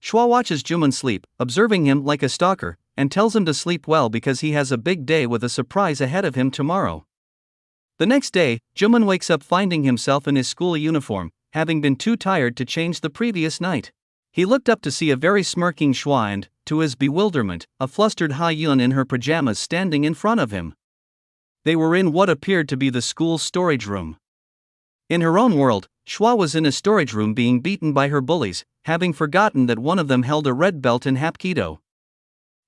Shua watches Jumin sleep, observing him like a stalker, and tells him to sleep well because he has a big day with a surprise ahead of him tomorrow. The next day, Jumin wakes up finding himself in his school uniform, having been too tired to change the previous night. He looked up to see a very smirking Shua and, to his bewilderment, a flustered Ha-yun in her pajamas standing in front of him. They were in what appeared to be the school's storage room. In her own world, Shua was in a storage room being beaten by her bullies, having forgotten that one of them held a red belt in Hapkido.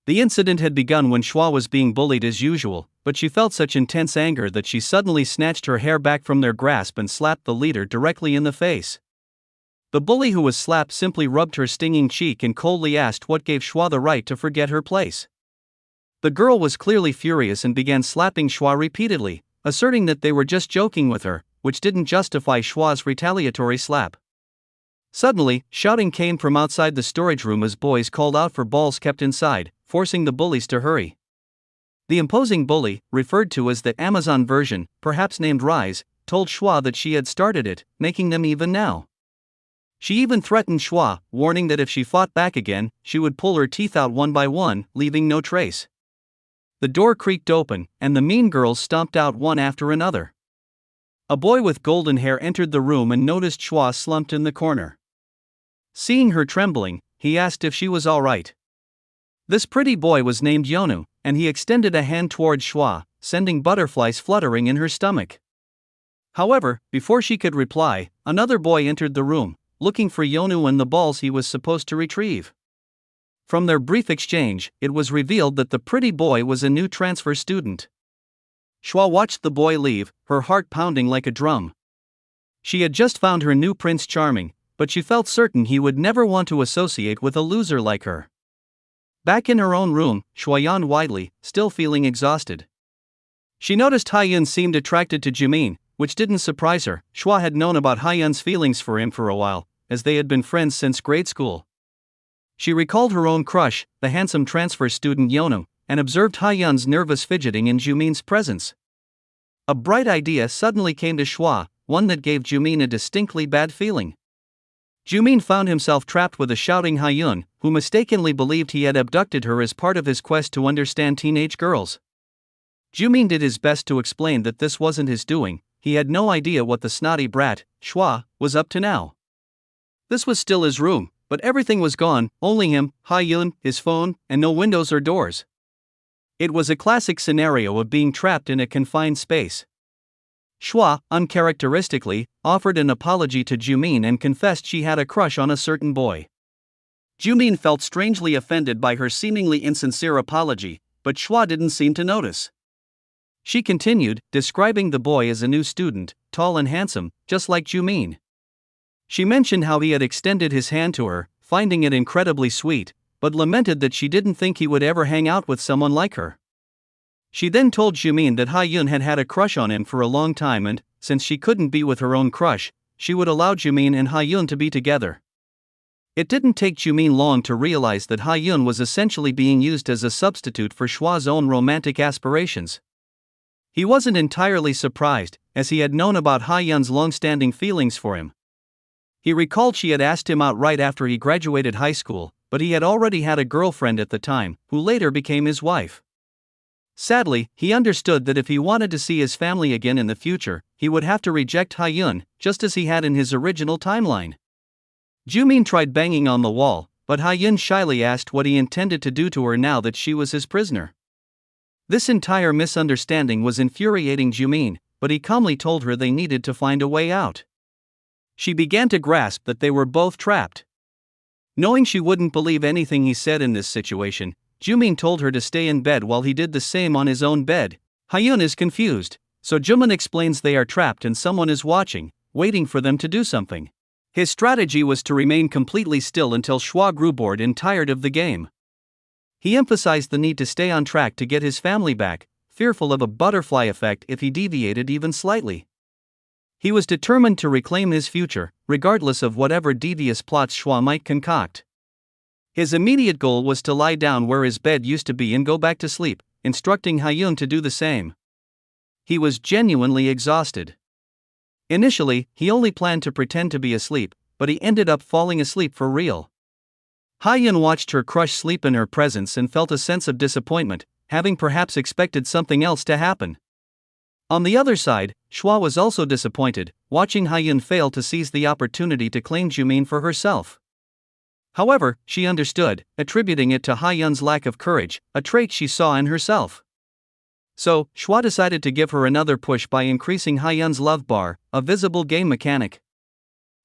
The incident had begun when Shua was being bullied as usual, but she felt such intense anger that she suddenly snatched her hair back from their grasp and slapped the leader directly in the face. The bully who was slapped simply rubbed her stinging cheek and coldly asked what gave Shua the right to forget her place. The girl was clearly furious and began slapping Shua repeatedly, asserting that they were just joking with her, which didn't justify Shua's retaliatory slap. Suddenly, shouting came from outside the storage room as boys called out for balls kept inside, forcing the bullies to hurry. The imposing bully, referred to as the Amazon version, perhaps named Rise, told Shua that she had started it, making them even now. She even threatened Shua, warning that if she fought back again, she would pull her teeth out one by one, leaving no trace. The door creaked open, and the mean girls stomped out one after another. A boy with golden hair entered the room and noticed Shua slumped in the corner. Seeing her trembling, he asked if she was all right. This pretty boy was named Yonu, and he extended a hand towards Shua, sending butterflies fluttering in her stomach. However, before she could reply, another boy entered the room, looking for Yonu and the balls he was supposed to retrieve. From their brief exchange, it was revealed that the pretty boy was a new transfer student. Shua watched the boy leave, her heart pounding like a drum. She had just found her new Prince Charming, but she felt certain he would never want to associate with a loser like her. Back in her own room, Shua yawned widely, still feeling exhausted. She noticed Ha-yun seemed attracted to Jumin, which didn't surprise her. Shua had known about Ha-yun's feelings for him for a while, as they had been friends since grade school. She recalled her own crush, the handsome transfer student Yonu, and observed Ha-yun's nervous fidgeting in Jumin's presence. A bright idea suddenly came to Shua, one that gave Jumin a distinctly bad feeling. Jumin found himself trapped with a shouting Ha-yun, who mistakenly believed he had abducted her as part of his quest to understand teenage girls. Jumin did his best to explain that this wasn't his doing. He had no idea what the snotty brat, Shua, was up to now. This was still his room, but everything was gone, only him, Ha-yun, his phone, and no windows or doors. It was a classic scenario of being trapped in a confined space. Shua, uncharacteristically, offered an apology to Jumin and confessed she had a crush on a certain boy. Jumin felt strangely offended by her seemingly insincere apology, but Shua didn't seem to notice. She continued, describing the boy as a new student, tall and handsome, just like Jumin. She mentioned how he had extended his hand to her, finding it incredibly sweet, but lamented that she didn't think he would ever hang out with someone like her. She then told Jumin that Ha-yun had had a crush on him for a long time and, since she couldn't be with her own crush, she would allow Jumin and Ha-yun to be together. It didn't take Jumin long to realize that Ha-yun was essentially being used as a substitute for Shua's own romantic aspirations. He wasn't entirely surprised, as he had known about Ha-yun's long-standing feelings for him. He recalled she had asked him out right after he graduated high school, but he had already had a girlfriend at the time, who later became his wife. Sadly, he understood that if he wanted to see his family again in the future, he would have to reject Ha-yun, just as he had in his original timeline. Jumin tried banging on the wall, but Ha-yun shyly asked what he intended to do to her now that she was his prisoner. This entire misunderstanding was infuriating Jumin, but he calmly told her they needed to find a way out. She began to grasp that they were both trapped. Knowing she wouldn't believe anything he said in this situation, Jumin told her to stay in bed while he did the same on his own bed. Ha-yun is confused, so Jumin explains they are trapped and someone is watching, waiting for them to do something. His strategy was to remain completely still until Shua grew bored and tired of the game. He emphasized the need to stay on track to get his family back, fearful of a butterfly effect if he deviated even slightly. He was determined to reclaim his future, regardless of whatever devious plots Shua might concoct. His immediate goal was to lie down where his bed used to be and go back to sleep, instructing Ha-yun to do the same. He was genuinely exhausted. Initially, he only planned to pretend to be asleep, but he ended up falling asleep for real. Ha-yun watched her crush sleep in her presence and felt a sense of disappointment, having perhaps expected something else to happen. On the other side, Shua was also disappointed, watching Ha-yun fail to seize the opportunity to claim Jumin for herself. However, she understood, attributing it to Ha-yun's lack of courage, a trait she saw in herself. So, Shua decided to give her another push by increasing Ha-yun's love bar, a visible game mechanic.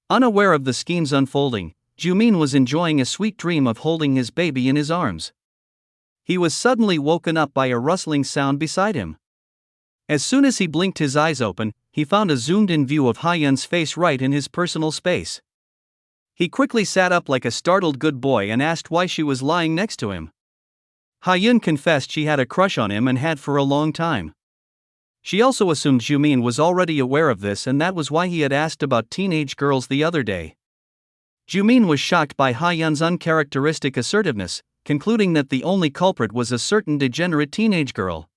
Unaware of the scheme's unfolding, Jumin was enjoying a sweet dream of holding his baby in his arms. He was suddenly woken up by a rustling sound beside him. As soon as he blinked his eyes open, he found a zoomed-in view of Ha-yun's face right in his personal space. He quickly sat up like a startled good boy and asked why she was lying next to him. Ha-yun confessed she had a crush on him and had for a long time. She also assumed Jumin was already aware of this and that was why he had asked about teenage girls the other day. Jumin was shocked by Ha-yun's uncharacteristic assertiveness, concluding that the only culprit was a certain degenerate teenage girl.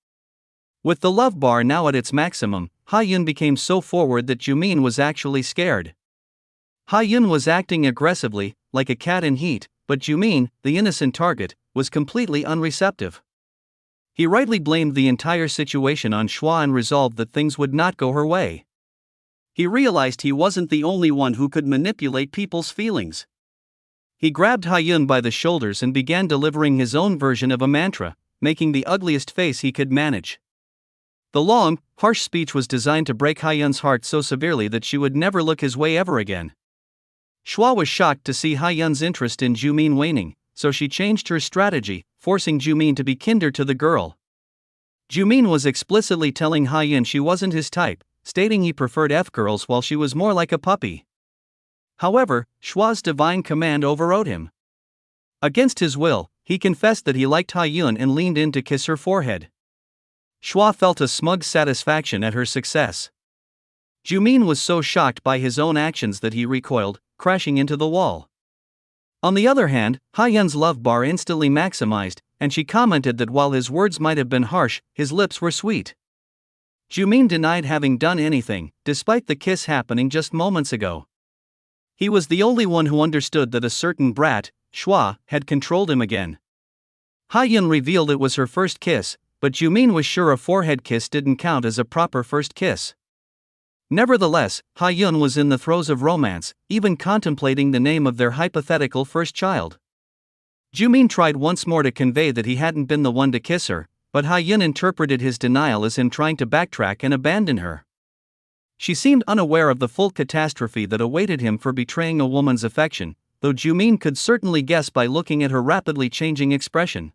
With the love bar now at its maximum, Ha-yun became so forward that Jumin was actually scared. Ha-yun was acting aggressively, like a cat in heat, but Jumin, the innocent target, was completely unreceptive. He rightly blamed the entire situation on Shua and resolved that things would not go her way. He realized he wasn't the only one who could manipulate people's feelings. He grabbed Ha-yun by the shoulders and began delivering his own version of a mantra, making the ugliest face he could manage. The long, harsh speech was designed to break Ha-yun's heart so severely that she would never look his way ever again. Shua was shocked to see Ha-yun's interest in Jumin waning, so she changed her strategy, forcing Jumin to be kinder to the girl. Jumin was explicitly telling Ha-yun she wasn't his type, stating he preferred F-girls while she was more like a puppy. However, Shua's divine command overrode him. Against his will, he confessed that he liked Ha-yun and leaned in to kiss her forehead. Shua felt a smug satisfaction at her success. Jumin was so shocked by his own actions that he recoiled, crashing into the wall. On the other hand, Ha-yun's love bar instantly maximized, and she commented that while his words might have been harsh, his lips were sweet. Jumin denied having done anything, despite the kiss happening just moments ago. He was the only one who understood that a certain brat, Shua, had controlled him again. Ha-yun revealed it was her first kiss, but Jumin was sure a forehead kiss didn't count as a proper first kiss. Nevertheless, Ha-yun was in the throes of romance, even contemplating the name of their hypothetical first child. Jumin tried once more to convey that he hadn't been the one to kiss her, but Ha-yun interpreted his denial as him trying to backtrack and abandon her. She seemed unaware of the full catastrophe that awaited him for betraying a woman's affection, though Jumin could certainly guess by looking at her rapidly changing expression.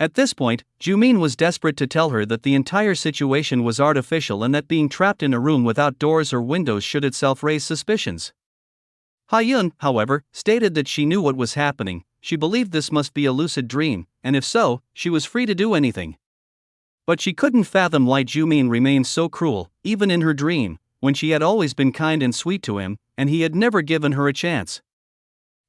At this point, Jumin was desperate to tell her that the entire situation was artificial and that being trapped in a room without doors or windows should itself raise suspicions. Ha-yun, however, stated that she knew what was happening. She believed this must be a lucid dream, and if so, she was free to do anything. But she couldn't fathom why Jumin remained so cruel, even in her dream, when she had always been kind and sweet to him, and he had never given her a chance.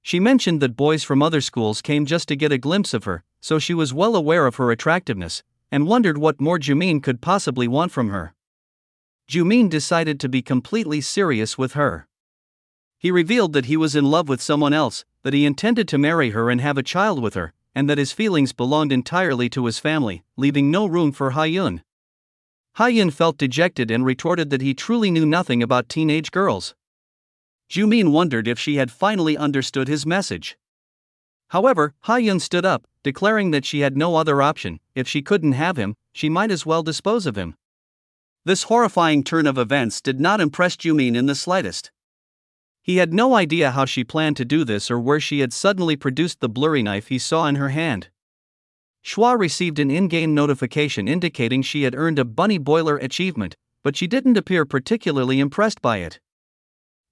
She mentioned that boys from other schools came just to get a glimpse of her, so she was well aware of her attractiveness, and wondered what more Jumin could possibly want from her. Jumin decided to be completely serious with her. He revealed that he was in love with someone else, that he intended to marry her and have a child with her, and that his feelings belonged entirely to his family, leaving no room for Ha-yun. Ha-yun felt dejected and retorted that he truly knew nothing about teenage girls. Jumin wondered if she had finally understood his message. However, Ha-yun stood up, declaring that she had no other option. If she couldn't have him, she might as well dispose of him. This horrifying turn of events did not impress Jumin in the slightest. He had no idea how she planned to do this or where she had suddenly produced the blurry knife he saw in her hand. Shua received an in-game notification indicating she had earned a Bunny Boiler achievement, but she didn't appear particularly impressed by it.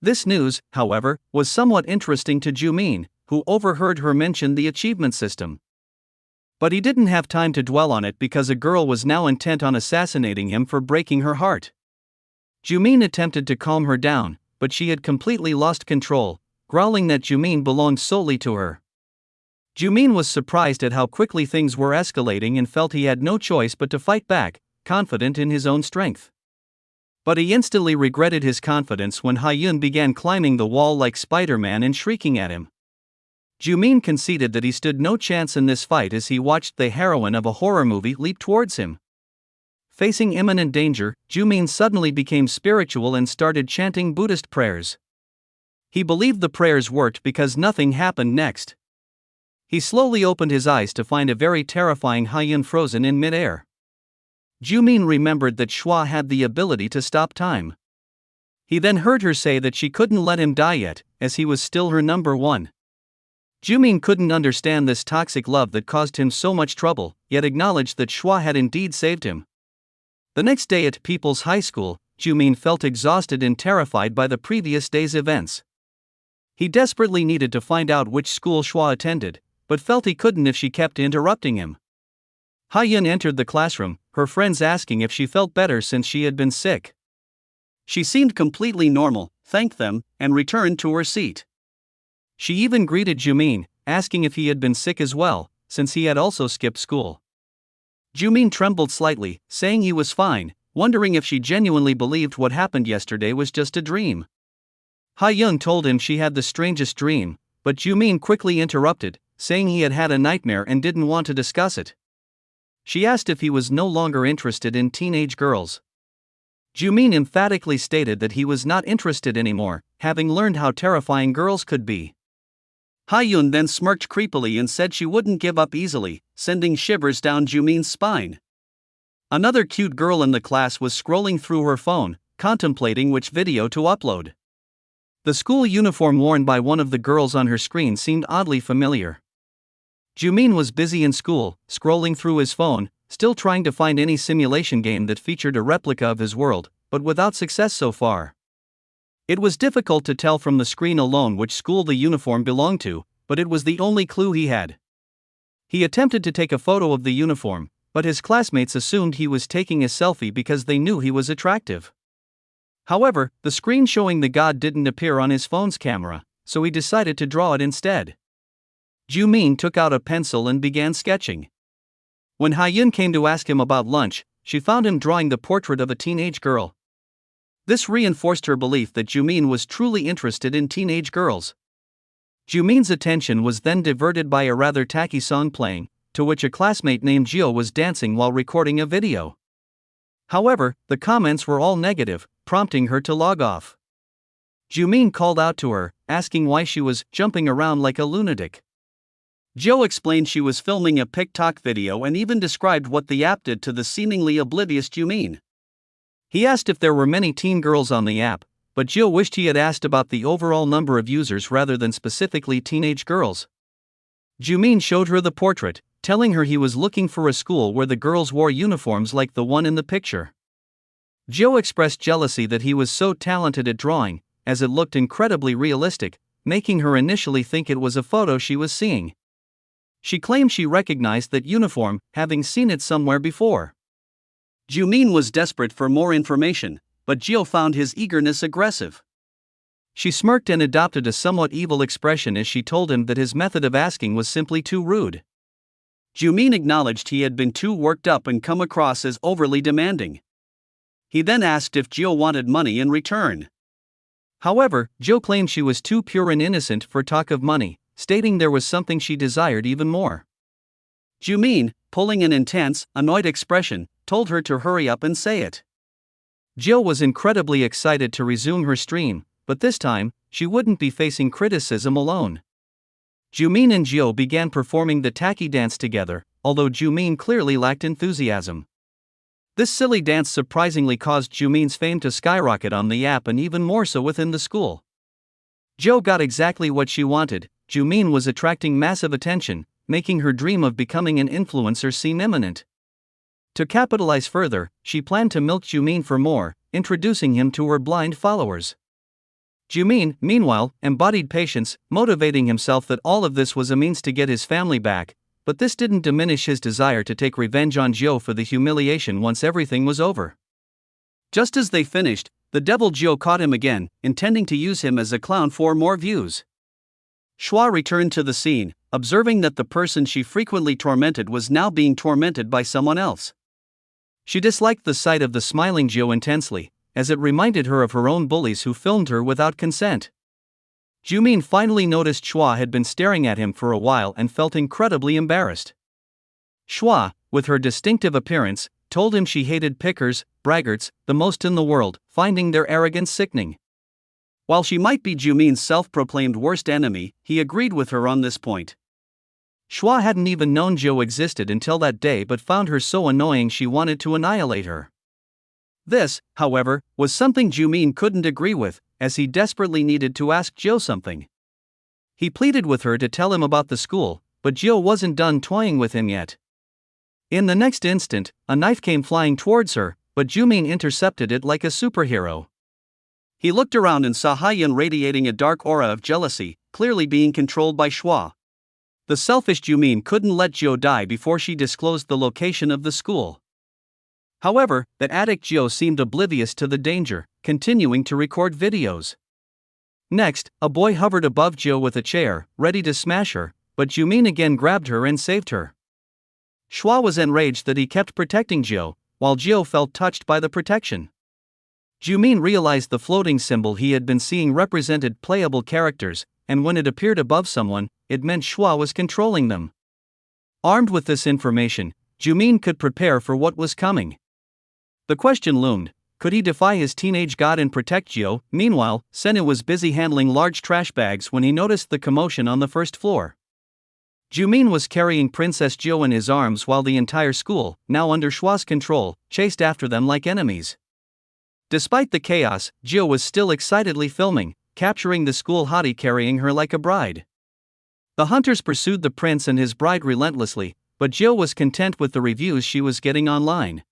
This news, however, was somewhat interesting to Jumin, who overheard her mention the achievement system. But he didn't have time to dwell on it because a girl was now intent on assassinating him for breaking her heart. Jumin attempted to calm her down, but she had completely lost control, growling that Jumin belonged solely to her. Jumin was surprised at how quickly things were escalating and felt he had no choice but to fight back, confident in his own strength. But he instantly regretted his confidence when Ha-yun began climbing the wall like Spider-Man and shrieking at him. Jumin conceded that he stood no chance in this fight as he watched the heroine of a horror movie leap towards him. Facing imminent danger, Jumin suddenly became spiritual and started chanting Buddhist prayers. He believed the prayers worked because nothing happened next. He slowly opened his eyes to find a very terrifying Ha-yun frozen in midair. Jumin remembered that Shua had the ability to stop time. He then heard her say that she couldn't let him die yet, as he was still her number one. Jumin couldn't understand this toxic love that caused him so much trouble, yet acknowledged that Shua had indeed saved him. The next day at People's High School, Jumin felt exhausted and terrified by the previous day's events. He desperately needed to find out which school Shua attended, but felt he couldn't if she kept interrupting him. Ha-yun entered the classroom, her friends asking if she felt better since she had been sick. She seemed completely normal, thanked them, and returned to her seat. She even greeted Jumin, asking if he had been sick as well, since he had also skipped school. Jumin trembled slightly, saying he was fine, wondering if she genuinely believed what happened yesterday was just a dream. Ha-yeon told him she had the strangest dream, but Jumin quickly interrupted, saying he had had a nightmare and didn't want to discuss it. She asked if he was no longer interested in teenage girls. Jumin emphatically stated that he was not interested anymore, having learned how terrifying girls could be. Ha-yeon then smirked creepily and said she wouldn't give up easily, sending shivers down Jumin's spine. Another cute girl in the class was scrolling through her phone, contemplating which video to upload. The school uniform worn by one of the girls on her screen seemed oddly familiar. Jumin was busy in school, scrolling through his phone, still trying to find any simulation game that featured a replica of his world, but without success so far. It was difficult to tell from the screen alone which school the uniform belonged to, but it was the only clue he had. He attempted to take a photo of the uniform, but his classmates assumed he was taking a selfie because they knew he was attractive. However, the screen showing the god didn't appear on his phone's camera, so he decided to draw it instead. Jumin took out a pencil and began sketching. When Ha-yeon came to ask him about lunch, she found him drawing the portrait of a teenage girl. This reinforced her belief that Jumin was truly interested in teenage girls. Jumin's attention was then diverted by a rather tacky song playing, to which a classmate named Jio was dancing while recording a video. However, the comments were all negative, prompting her to log off. Jumin called out to her, asking why she was jumping around like a lunatic. Jio explained she was filming a TikTok video and even described what the app did to the seemingly oblivious Jumin. He asked if there were many teen girls on the app, but Jio wished he had asked about the overall number of users rather than specifically teenage girls. Jumin showed her the portrait, telling her he was looking for a school where the girls wore uniforms like the one in the picture. Jio expressed jealousy that he was so talented at drawing, as it looked incredibly realistic, making her initially think it was a photo she was seeing. She claimed she recognized that uniform, having seen it somewhere before. Jumin was desperate for more information, but Jio found his eagerness aggressive. She smirked and adopted a somewhat evil expression as she told him that his method of asking was simply too rude. Jumin acknowledged he had been too worked up and come across as overly demanding. He then asked if Jio wanted money in return. However, Jio claimed she was too pure and innocent for talk of money, stating there was something she desired even more. Jumin, pulling an intense, annoyed expression, told her to hurry up and say it. Jio was incredibly excited to resume her stream, but this time, she wouldn't be facing criticism alone. Jumin and Jio began performing the tacky dance together, although Jumin clearly lacked enthusiasm. This silly dance surprisingly caused Jumin's fame to skyrocket on the app and even more so within the school. Jio got exactly what she wanted. Jumin was attracting massive attention, making her dream of becoming an influencer seem imminent. To capitalize further, she planned to milk Jumin for more, introducing him to her blind followers. Jumin, meanwhile, embodied patience, motivating himself that all of this was a means to get his family back, but this didn't diminish his desire to take revenge on Jio for the humiliation once everything was over. Just as they finished, the devil Jio caught him again, intending to use him as a clown for more views. Shua returned to the scene, observing that the person she frequently tormented was now being tormented by someone else. She disliked the sight of the smiling Jio intensely, as it reminded her of her own bullies who filmed her without consent. Jumin finally noticed Shua had been staring at him for a while and felt incredibly embarrassed. Shua, with her distinctive appearance, told him she hated pickers, braggarts, the most in the world, finding their arrogance sickening. While she might be Jumin's self-proclaimed worst enemy, he agreed with her on this point. Shua hadn't even known Jio existed until that day but found her so annoying she wanted to annihilate her. This, however, was something Jumin couldn't agree with, as he desperately needed to ask Jio something. He pleaded with her to tell him about the school, but Jio wasn't done toying with him yet. In the next instant, a knife came flying towards her, but Jumin intercepted it like a superhero. He looked around and saw Ha-yeon radiating a dark aura of jealousy, clearly being controlled by Shua. The selfish Jumin couldn't let Jio die before she disclosed the location of the school. However, that addict Jio seemed oblivious to the danger, continuing to record videos. Next, a boy hovered above Jill with a chair, ready to smash her, but Jumin again grabbed her and saved her. Shua was enraged that he kept protecting Jill, while Jill felt touched by the protection. Jumin realized the floating symbol he had been seeing represented playable characters, and when it appeared above someone, it meant Shua was controlling them. Armed with this information, Jumin could prepare for what was coming. The question loomed: could he defy his teenage god and protect Jill? Meanwhile, Senu was busy handling large trash bags when he noticed the commotion on the first floor. Jumin was carrying Princess Jill in his arms while the entire school, now under Shua's control, chased after them like enemies. Despite the chaos, Jill was still excitedly filming, capturing the school hottie carrying her like a bride. The hunters pursued the prince and his bride relentlessly, but Jill was content with the reviews she was getting online.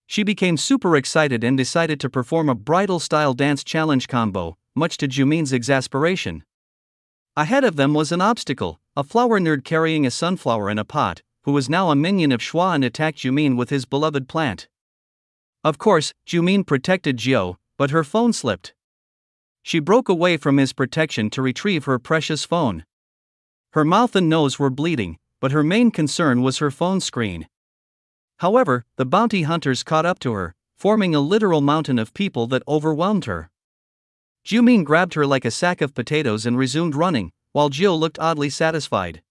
She became super excited and decided to perform a bridal-style dance challenge combo, much to Jumin's exasperation. Ahead of them was an obstacle, a flower nerd carrying a sunflower in a pot, who was now a minion of Shua and attacked Jumin with his beloved plant. Of course, Jumin protected Jill, but her phone slipped. She broke away from his protection to retrieve her precious phone. Her mouth and nose were bleeding, but her main concern was her phone screen. However, the bounty hunters caught up to her, forming a literal mountain of people that overwhelmed her. Jumin grabbed her like a sack of potatoes and resumed running, while Jill looked oddly satisfied.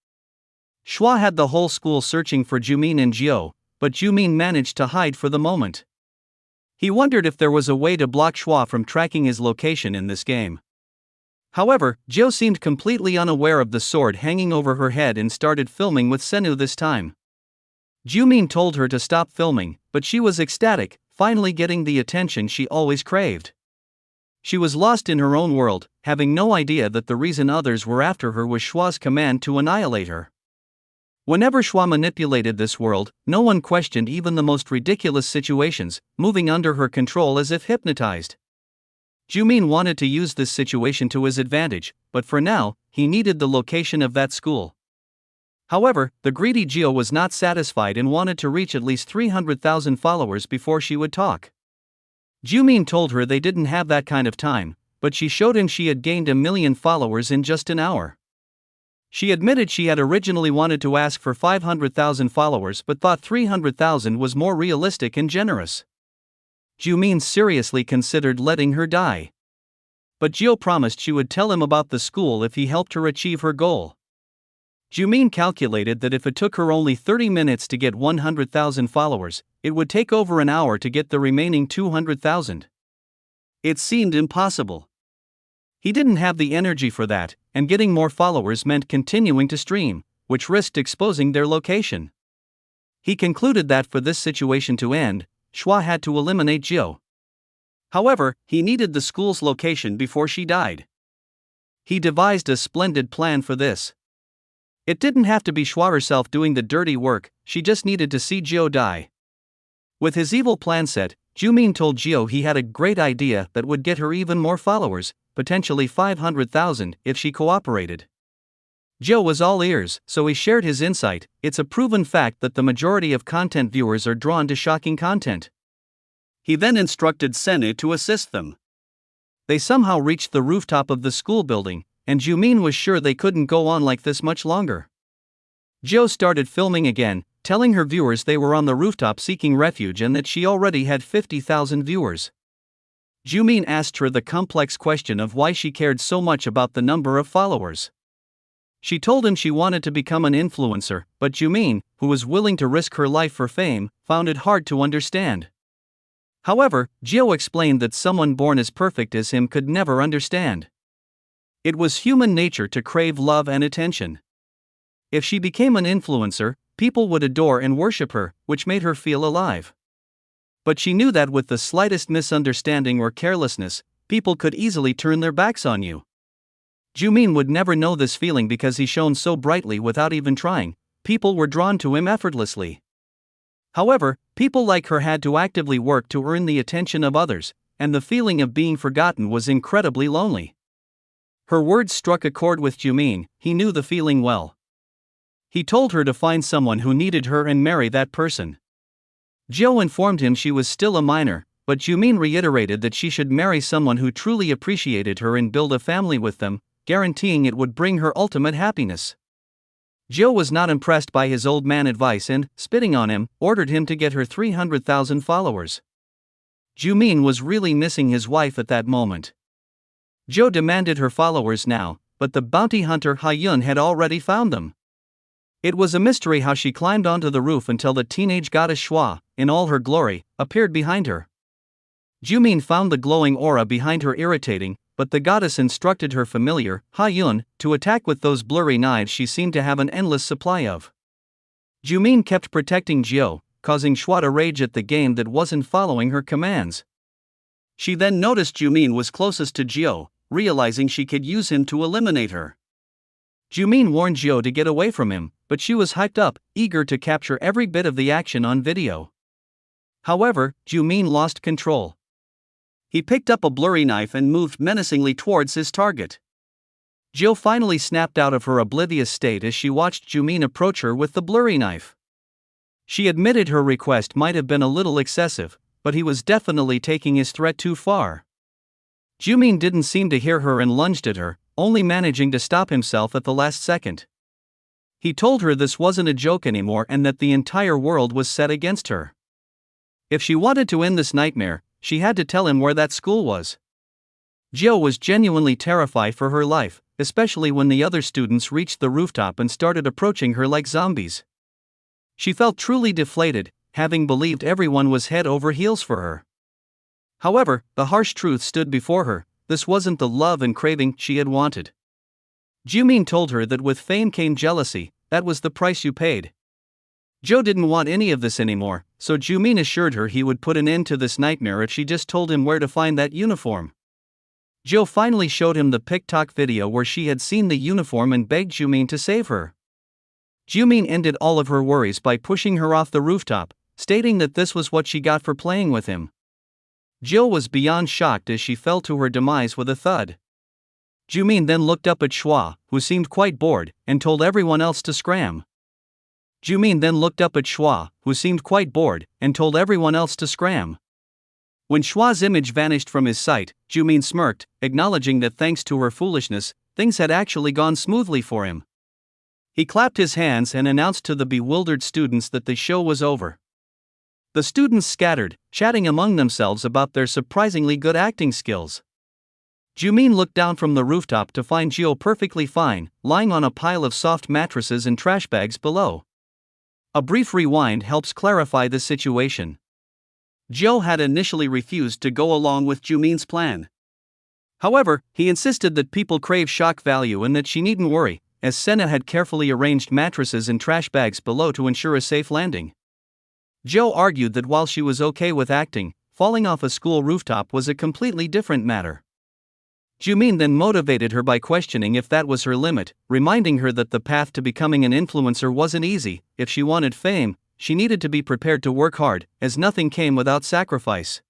Shua had the whole school searching for Jumin and Jill, but Jumin managed to hide for the moment. He wondered if there was a way to block Shua from tracking his location in this game. However, Jill seemed completely unaware of the sword hanging over her head and started filming with Senu this time. Jumin told her to stop filming, but she was ecstatic, finally getting the attention she always craved. She was lost in her own world, having no idea that the reason others were after her was Shua's command to annihilate her. Whenever Shua manipulated this world, no one questioned even the most ridiculous situations, moving under her control as if hypnotized. Jumin wanted to use this situation to his advantage, but for now, he needed the location of that school. However, the greedy Jill was not satisfied and wanted to reach at least 300,000 followers before she would talk. Jumin told her they didn't have that kind of time, but she showed him she had gained 1 million followers in just an hour. She admitted she had originally wanted to ask for 500,000 followers but thought 300,000 was more realistic and generous. Jumin seriously considered letting her die. But Jill promised she would tell him about the school if he helped her achieve her goal. Jumin calculated that if it took her only 30 minutes to get 100,000 followers, it would take over an hour to get the remaining 200,000. It seemed impossible. He didn't have the energy for that, and getting more followers meant continuing to stream, which risked exposing their location. He concluded that for this situation to end, Shua had to eliminate Jill. However, he needed the school's location before she died. He devised a splendid plan for this. It didn't have to be Shua herself doing the dirty work, she just needed to see Jill die. With his evil plan set, Jumin told Jill he had a great idea that would get her even more followers, potentially 500,000 if she cooperated. Jill was all ears, so he shared his insight. It's a proven fact that the majority of content viewers are drawn to shocking content. He then instructed Senu to assist them. They somehow reached the rooftop of the school building, and Jumin was sure they couldn't go on like this much longer. Jill started filming again, telling her viewers they were on the rooftop seeking refuge and that she already had 50,000 viewers. Jumin asked her the complex question of why she cared so much about the number of followers. She told him she wanted to become an influencer, but Jumin, who was willing to risk her life for fame, found it hard to understand. However, Jill explained that someone born as perfect as him could never understand. It was human nature to crave love and attention. If she became an influencer, people would adore and worship her, which made her feel alive. But she knew that with the slightest misunderstanding or carelessness, people could easily turn their backs on you. Jumin would never know this feeling because he shone so brightly without even trying. People were drawn to him effortlessly. However, people like her had to actively work to earn the attention of others, and the feeling of being forgotten was incredibly lonely. Her words struck a chord with Jumin. He knew the feeling well. He told her to find someone who needed her and marry that person. Jill informed him she was still a minor, but Jumin reiterated that she should marry someone who truly appreciated her and build a family with them, guaranteeing it would bring her ultimate happiness. Joe was not impressed by his old man advice and, spitting on him, ordered him to get her 300,000 followers. Jumin was really missing his wife at that moment. Joe demanded her followers now, but the bounty hunter Ha-yun had already found them. It was a mystery how she climbed onto the roof until the teenage goddess Shua, in all her glory, appeared behind her. Jumin found the glowing aura behind her irritating, but the goddess instructed her familiar, Ha-yun, to attack with those blurry knives she seemed to have an endless supply of. Jumin kept protecting Jio, causing Shua to rage at the game that wasn't following her commands. She then noticed Jumin was closest to Jio, realizing she could use him to eliminate her. Jumin warned Jio to get away from him, but she was hyped up, eager to capture every bit of the action on video. However, Jumin lost control. He picked up a blurry knife and moved menacingly towards his target. Jio finally snapped out of her oblivious state as she watched Jumin approach her with the blurry knife. She admitted her request might have been a little excessive, but he was definitely taking his threat too far. Jumin didn't seem to hear her and lunged at her, only managing to stop himself at the last second. He told her this wasn't a joke anymore and that the entire world was set against her. If she wanted to end this nightmare, she had to tell him where that school was. Jio was genuinely terrified for her life, especially when the other students reached the rooftop and started approaching her like zombies. She felt truly deflated, having believed everyone was head over heels for her. However, the harsh truth stood before her: this wasn't the love and craving she had wanted. Jumin told her that with fame came jealousy, that was the price you paid. Joe didn't want any of this anymore, so Jumin assured her he would put an end to this nightmare if she just told him where to find that uniform. Joe finally showed him the TikTok video where she had seen the uniform and begged Jumin to save her. Jumin ended all of her worries by pushing her off the rooftop, stating that this was what she got for playing with him. Jill was beyond shocked as she fell to her demise with a thud. Jumin then looked up at Shua, who seemed quite bored, and told everyone else to scram. When Shua's image vanished from his sight, Jumin smirked, acknowledging that thanks to her foolishness, things had actually gone smoothly for him. He clapped his hands and announced to the bewildered students that the show was over. The students scattered, chatting among themselves about their surprisingly good acting skills. Jumin looked down from the rooftop to find Jio perfectly fine, lying on a pile of soft mattresses and trash bags below. A brief rewind helps clarify the situation. Jio had initially refused to go along with Jumin's plan. However, he insisted that people crave shock value and that she needn't worry, as Senna had carefully arranged mattresses and trash bags below to ensure a safe landing. Jio argued that while she was okay with acting, falling off a school rooftop was a completely different matter. Jumin then motivated her by questioning if that was her limit, reminding her that the path to becoming an influencer wasn't easy. If she wanted fame, she needed to be prepared to work hard, as nothing came without sacrifice.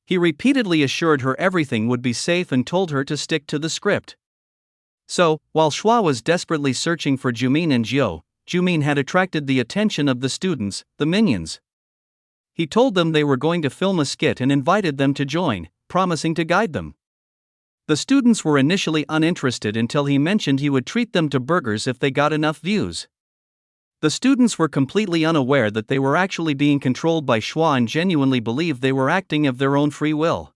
He repeatedly assured her everything would be safe and told her to stick to the script. So, while Shua was desperately searching for Jumin and Jio, Jumin had attracted the attention of the students, the minions. He told them they were going to film a skit and invited them to join, promising to guide them. The students were initially uninterested until he mentioned he would treat them to burgers if they got enough views. The students were completely unaware that they were actually being controlled by Shua and genuinely believed they were acting of their own free will.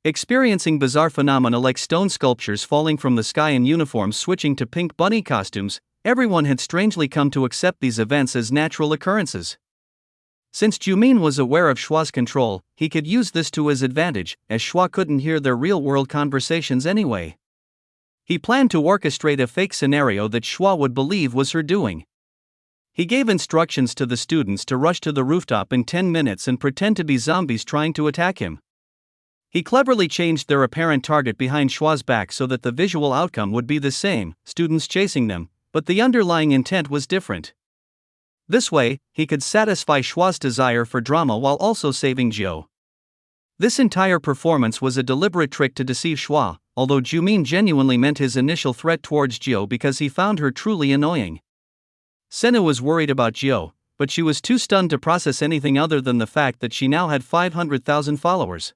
Experiencing bizarre phenomena like stone sculptures falling from the sky and uniforms switching to pink bunny costumes, everyone had strangely come to accept these events as natural occurrences. Since Jumin was aware of Shua's control, he could use this to his advantage, as Shua couldn't hear their real-world conversations anyway. He planned to orchestrate a fake scenario that Shua would believe was her doing. He gave instructions to the students to rush to the rooftop in 10 minutes and pretend to be zombies trying to attack him. He cleverly changed their apparent target behind Shua's back so that the visual outcome would be the same, students chasing them, but the underlying intent was different. This way, he could satisfy Shua's desire for drama while also saving Jio. This entire performance was a deliberate trick to deceive Shua, although Jumin genuinely meant his initial threat towards Jio because he found her truly annoying. Senna was worried about Jio, but she was too stunned to process anything other than the fact that she now had 500,000 followers.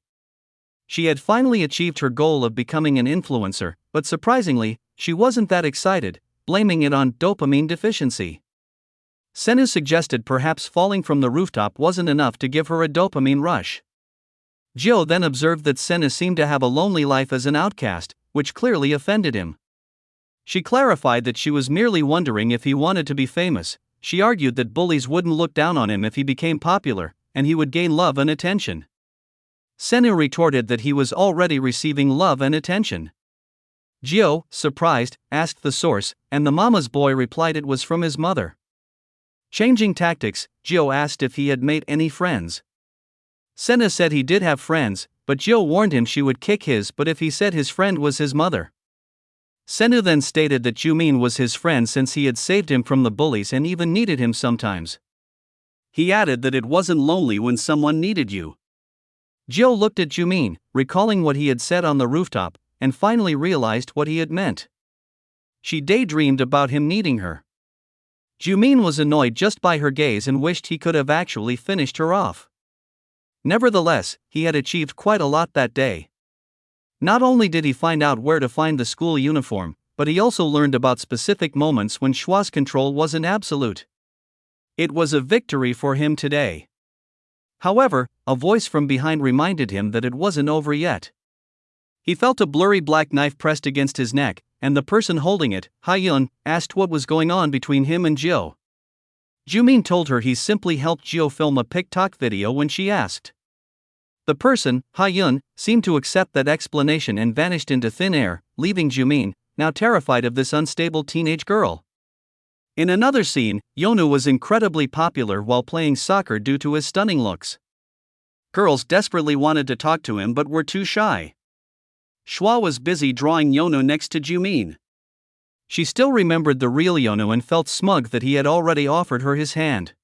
She had finally achieved her goal of becoming an influencer, but surprisingly, she wasn't that excited, blaming it on dopamine deficiency. Senu suggested perhaps falling from the rooftop wasn't enough to give her a dopamine rush. Jio then observed that Senu seemed to have a lonely life as an outcast, which clearly offended him. She clarified that she was merely wondering if he wanted to be famous. She argued that bullies wouldn't look down on him if he became popular, and he would gain love and attention. Senu retorted that he was already receiving love and attention. Jio, surprised, asked the source, and the mama's boy replied it was from his mother. Changing tactics, Jio asked if he had made any friends. Senu said he did have friends, but Jio warned him she would kick his butt if he said his friend was his mother. Senu then stated that Jumin was his friend since he had saved him from the bullies and even needed him sometimes. He added that it wasn't lonely when someone needed you. Jio looked at Jumin, recalling what he had said on the rooftop, and finally realized what he had meant. She daydreamed about him needing her. Jumin was annoyed just by her gaze and wished he could have actually finished her off. Nevertheless, he had achieved quite a lot that day. Not only did he find out where to find the school uniform, but he also learned about specific moments when Shua's control wasn't absolute. It was a victory for him today. However, a voice from behind reminded him that it wasn't over yet. He felt a blurry black knife pressed against his neck, and the person holding it, Ha-yun, asked what was going on between him and Jio. Jumin told her he simply helped Jio film a TikTok video when she asked. The person, Ha-yun, seemed to accept that explanation and vanished into thin air, leaving Jumin, now terrified of this unstable teenage girl. In another scene, Yonu was incredibly popular while playing soccer due to his stunning looks. Girls desperately wanted to talk to him but were too shy. Shua was busy drawing Yonu next to Jumin. She still remembered the real Yonu and felt smug that he had already offered her his hand.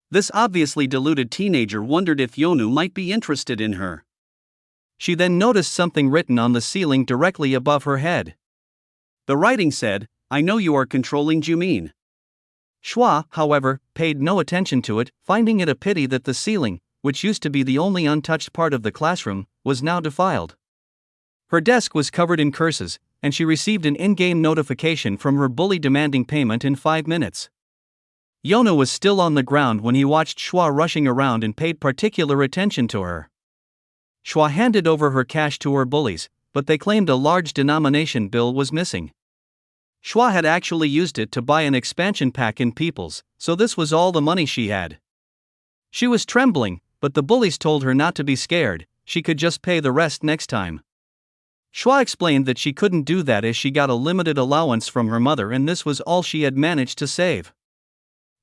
This obviously deluded teenager wondered if Yonu might be interested in her. She then noticed something written on the ceiling directly above her head. The writing said, "I know you are controlling Jumin." Shua, however, paid no attention to it, finding it a pity that the ceiling, which used to be the only untouched part of the classroom, was now defiled. Her desk was covered in curses, and she received an in-game notification from her bully demanding payment in 5 minutes. Yonu was still on the ground when he watched Shua rushing around and paid particular attention to her. Shua handed over her cash to her bullies, but they claimed a large denomination bill was missing. Shua had actually used it to buy an expansion pack in People's, so this was all the money she had. She was trembling, but the bullies told her not to be scared, she could just pay the rest next time. Shua explained that she couldn't do that as she got a limited allowance from her mother and this was all she had managed to save.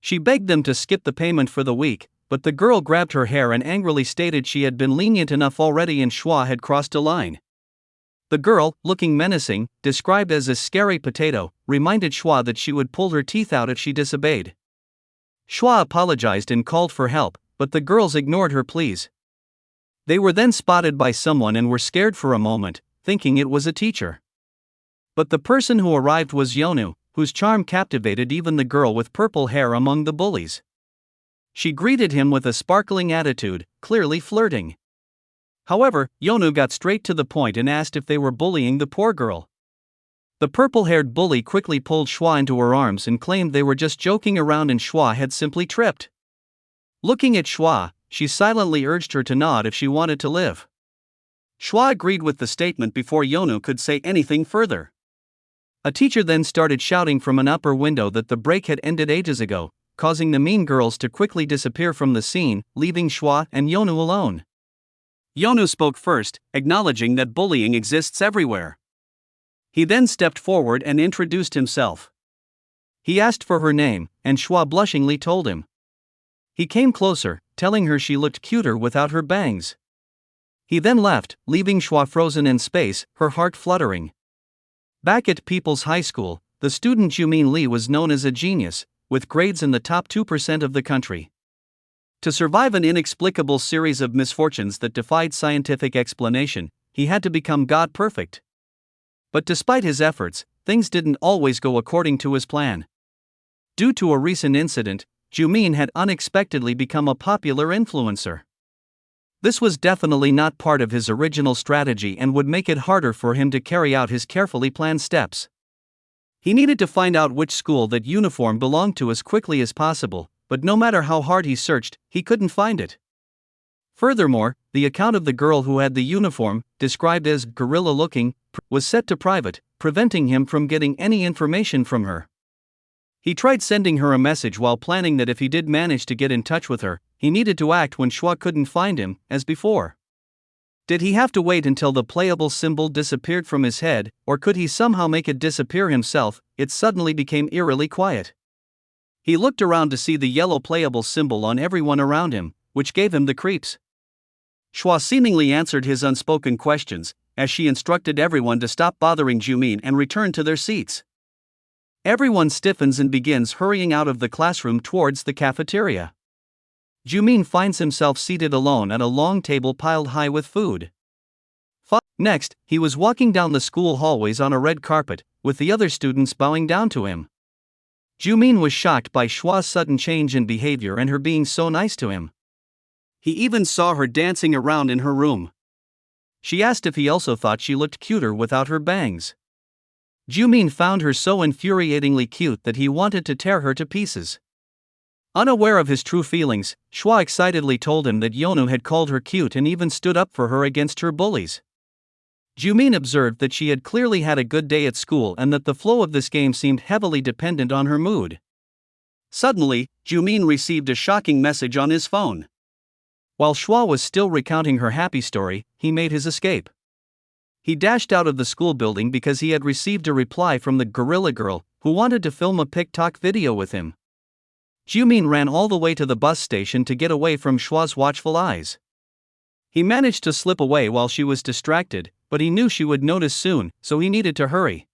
She begged them to skip the payment for the week, but the girl grabbed her hair and angrily stated she had been lenient enough already and Shua had crossed a line. The girl, looking menacing, described as a scary potato, reminded Shua that she would pull her teeth out if she disobeyed. Shua apologized and called for help, but the girls ignored her pleas. They were then spotted by someone and were scared for a moment, thinking it was a teacher. But the person who arrived was Yonu, whose charm captivated even the girl with purple hair among the bullies. She greeted him with a sparkling attitude, clearly flirting. However, Yonu got straight to the point and asked if they were bullying the poor girl. The purple-haired bully quickly pulled Shua into her arms and claimed they were just joking around and Shua had simply tripped. Looking at Shua, she silently urged her to nod if she wanted to live. Shua agreed with the statement before Yonu could say anything further. A teacher then started shouting from an upper window that the break had ended ages ago, causing the mean girls to quickly disappear from the scene, leaving Shua and Yonu alone. Yonu spoke first, acknowledging that bullying exists everywhere. He then stepped forward and introduced himself. He asked for her name, and Shua blushingly told him. He came closer, telling her she looked cuter without her bangs. He then left, leaving Shua frozen in space, her heart fluttering. Back at People's High School, the student Jumin Lee was known as a genius, with grades in the top 2% of the country. To survive an inexplicable series of misfortunes that defied scientific explanation, he had to become God-perfect. But despite his efforts, things didn't always go according to his plan. Due to a recent incident, Jumin had unexpectedly become a popular influencer. This was definitely not part of his original strategy and would make it harder for him to carry out his carefully planned steps. He needed to find out which school that uniform belonged to as quickly as possible, but no matter how hard he searched, he couldn't find it. Furthermore, the account of the girl who had the uniform, described as gorilla-looking, was set to private, preventing him from getting any information from her. He tried sending her a message while planning that if he did manage to get in touch with her, he needed to act when Shua couldn't find him, as before. Did he have to wait until the playable symbol disappeared from his head, or could he somehow make it disappear himself? It suddenly became eerily quiet. He looked around to see the yellow playable symbol on everyone around him, which gave him the creeps. Shua seemingly answered his unspoken questions, as she instructed everyone to stop bothering Jumin and return to their seats. Everyone stiffens and begins hurrying out of the classroom towards the cafeteria. Jumin finds himself seated alone at a long table piled high with food. Next, he was walking down the school hallways on a red carpet, with the other students bowing down to him. Jumin was shocked by Shua's sudden change in behavior and her being so nice to him. He even saw her dancing around in her room. She asked if he also thought she looked cuter without her bangs. Jumin found her so infuriatingly cute that he wanted to tear her to pieces. Unaware of his true feelings, Shua excitedly told him that Yonu had called her cute and even stood up for her against her bullies. Jumin observed that she had clearly had a good day at school and that the flow of this game seemed heavily dependent on her mood. Suddenly, Jumin received a shocking message on his phone. While Shua was still recounting her happy story, he made his escape. He dashed out of the school building because he had received a reply from the gorilla girl, who wanted to film a TikTok video with him. Jumin ran all the way to the bus station to get away from Shua's watchful eyes. He managed to slip away while she was distracted, but he knew she would notice soon, so he needed to hurry.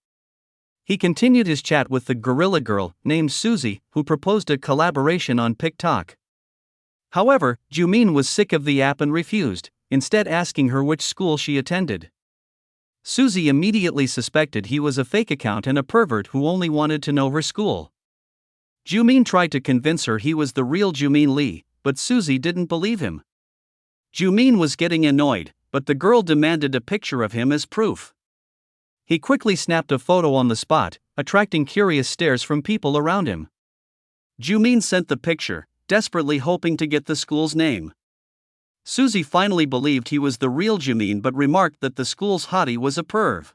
He continued his chat with the gorilla girl, named Susie, who proposed a collaboration on TikTok. However, Jumin was sick of the app and refused, instead asking her which school she attended. Susie immediately suspected he was a fake account and a pervert who only wanted to know her school. Jumin tried to convince her he was the real Jumin Lee, but Susie didn't believe him. Jumin was getting annoyed, but the girl demanded a picture of him as proof. He quickly snapped a photo on the spot, attracting curious stares from people around him. Jumin sent the picture, desperately hoping to get the school's name. Susie finally believed he was the real Jumin but remarked that the school's hottie was a perv.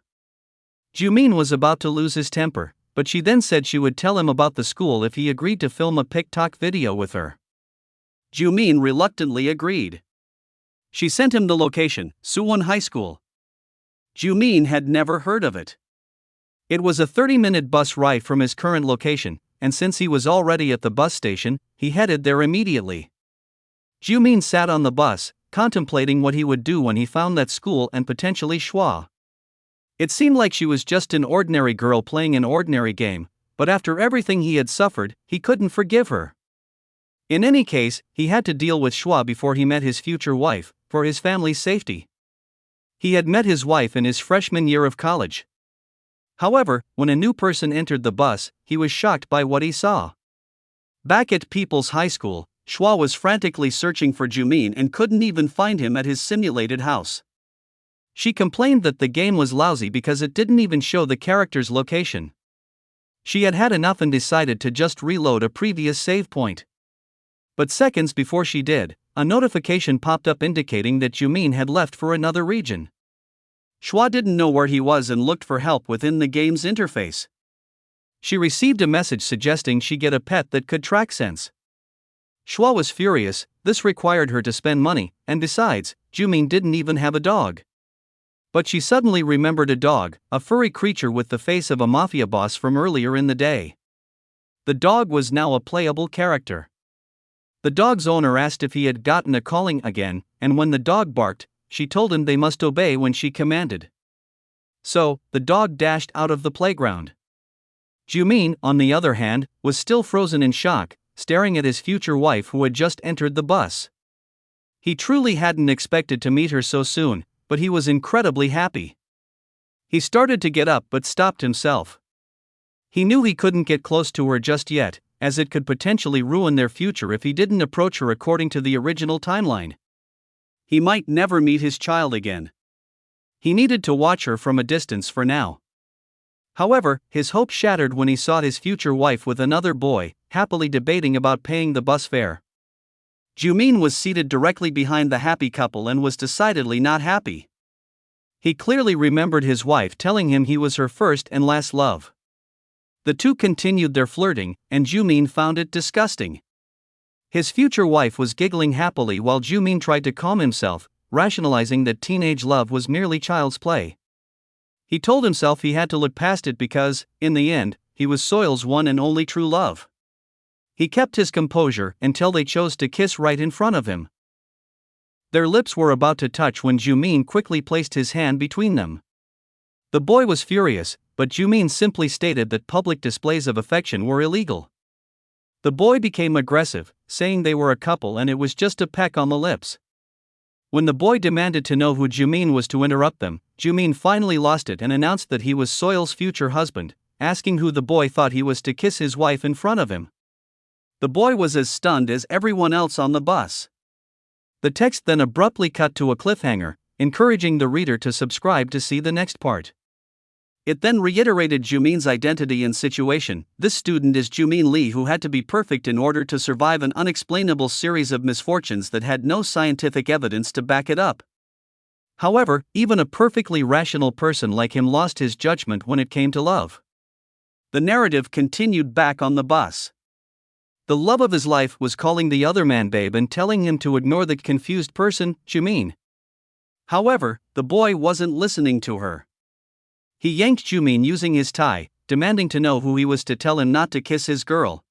Jumin was about to lose his temper, but she then said she would tell him about the school if he agreed to film a TikTok video with her. Jumin reluctantly agreed. She sent him the location, Suwon High School. Jumin had never heard of it. It was a 30-minute bus ride from his current location, and since he was already at the bus station, he headed there immediately. Jumin sat on the bus, contemplating what he would do when he found that school and potentially Shua. It seemed like she was just an ordinary girl playing an ordinary game, but after everything he had suffered, he couldn't forgive her. In any case, he had to deal with Shua before he met his future wife, for his family's safety. He had met his wife in his freshman year of college. However, when a new person entered the bus, he was shocked by what he saw. Back at People's High School, Shua was frantically searching for Jumin and couldn't even find him at his simulated house. She complained that the game was lousy because it didn't even show the character's location. She had had enough and decided to just reload a previous save point. But seconds before she did, a notification popped up indicating that Jumin had left for another region. Shua didn't know where he was and looked for help within the game's interface. She received a message suggesting she get a pet that could track sense. Shua was furious. This required her to spend money, and besides, Jumin didn't even have a dog. But she suddenly remembered a dog, a furry creature with the face of a mafia boss from earlier in the day. The dog was now a playable character. The dog's owner asked if he had gotten a calling again, and when the dog barked, she told him they must obey when she commanded. So, the dog dashed out of the playground. Jumin, on the other hand, was still frozen in shock, staring at his future wife who had just entered the bus. He truly hadn't expected to meet her so soon, but he was incredibly happy. He started to get up but stopped himself. He knew he couldn't get close to her just yet, as it could potentially ruin their future if he didn't approach her according to the original timeline. He might never meet his child again. He needed to watch her from a distance for now. However, his hope shattered when he saw his future wife with another boy, happily debating about paying the bus fare. Jumin was seated directly behind the happy couple and was decidedly not happy. He clearly remembered his wife telling him he was her first and last love. The two continued their flirting, and Jumin found it disgusting. His future wife was giggling happily while Jumin tried to calm himself, rationalizing that teenage love was merely child's play. He told himself he had to look past it because, in the end, he was Soil's one and only true love. He kept his composure until they chose to kiss right in front of him. Their lips were about to touch when Jumin quickly placed his hand between them. The boy was furious, but Jumin simply stated that public displays of affection were illegal. The boy became aggressive, saying they were a couple and it was just a peck on the lips. When the boy demanded to know who Jumin was to interrupt them, Jumin finally lost it and announced that he was Soil's future husband, asking who the boy thought he was to kiss his wife in front of him. The boy was as stunned as everyone else on the bus. The text then abruptly cut to a cliffhanger, encouraging the reader to subscribe to see the next part. It then reiterated Jumin's identity and situation. This student is Jumin Lee, who had to be perfect in order to survive an unexplainable series of misfortunes that had no scientific evidence to back it up. However, even a perfectly rational person like him lost his judgment when it came to love. The narrative continued back on the bus. The love of his life was calling the other man babe and telling him to ignore the confused person, Jumin. However, the boy wasn't listening to her. He yanked Jumin using his tie, demanding to know who he was to tell him not to kiss his girl.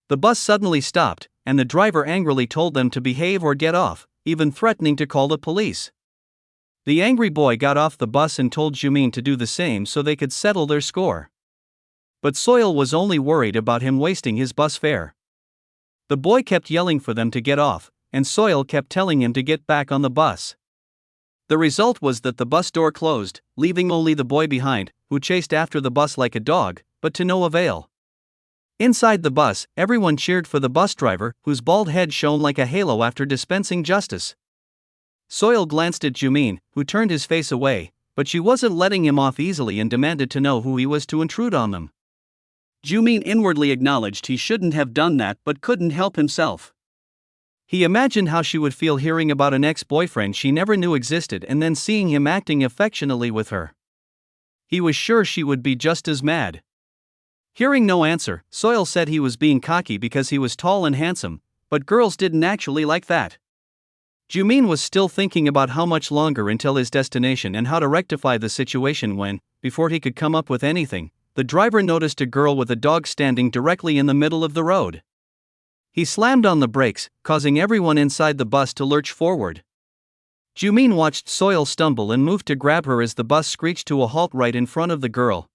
The bus suddenly stopped, and the driver angrily told them to behave or get off, even threatening to call the police. The angry boy got off the bus and told Jumin to do the same so they could settle their score. But Soil was only worried about him wasting his bus fare. The boy kept yelling for them to get off, and Soil kept telling him to get back on the bus. The result was that the bus door closed, leaving only the boy behind, who chased after the bus like a dog, but to no avail. Inside the bus, everyone cheered for the bus driver, whose bald head shone like a halo after dispensing justice. Soil glanced at Jumin, who turned his face away, but she wasn't letting him off easily and demanded to know who he was to intrude on them. Jumin inwardly acknowledged he shouldn't have done that but couldn't help himself. He imagined how she would feel hearing about an ex-boyfriend she never knew existed and then seeing him acting affectionately with her. He was sure she would be just as mad. Hearing no answer, Soil said he was being cocky because he was tall and handsome, but girls didn't actually like that. Jumin was still thinking about how much longer until his destination and how to rectify the situation when, before he could come up with anything, the driver noticed a girl with a dog standing directly in the middle of the road. He slammed on the brakes, causing everyone inside the bus to lurch forward. Jumin watched Soil stumble and moved to grab her as the bus screeched to a halt right in front of the girl.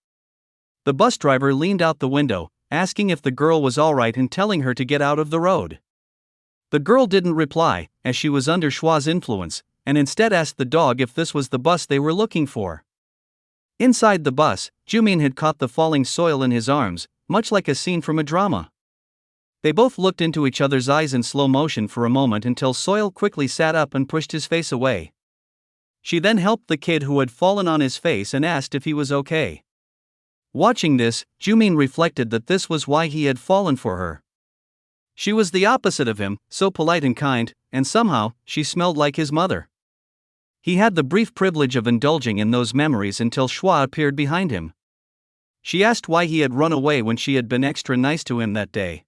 The bus driver leaned out the window, asking if the girl was alright and telling her to get out of the road. The girl didn't reply, as she was under Shua's influence, and instead asked the dog if this was the bus they were looking for. Inside the bus, Jumin had caught the falling Soil in his arms, much like a scene from a drama. They both looked into each other's eyes in slow motion for a moment until Soil quickly sat up and pushed his face away. She then helped the kid who had fallen on his face and asked if he was okay. Watching this, Jumin reflected that this was why he had fallen for her. She was the opposite of him, so polite and kind, and somehow, she smelled like his mother. He had the brief privilege of indulging in those memories until Shua appeared behind him. She asked why he had run away when she had been extra nice to him that day.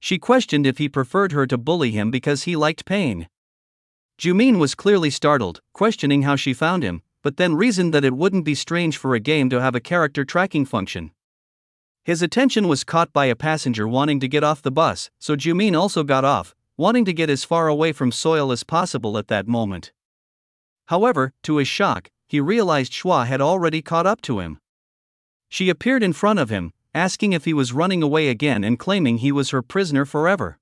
She questioned if he preferred her to bully him because he liked pain. Jumin was clearly startled, questioning how she found him, but then reasoned that it wouldn't be strange for a game to have a character tracking function. His attention was caught by a passenger wanting to get off the bus, so Jumin also got off, wanting to get as far away from Soil as possible at that moment. However, to his shock, he realized Shua had already caught up to him. She appeared in front of him, asking if he was running away again and claiming he was her prisoner forever.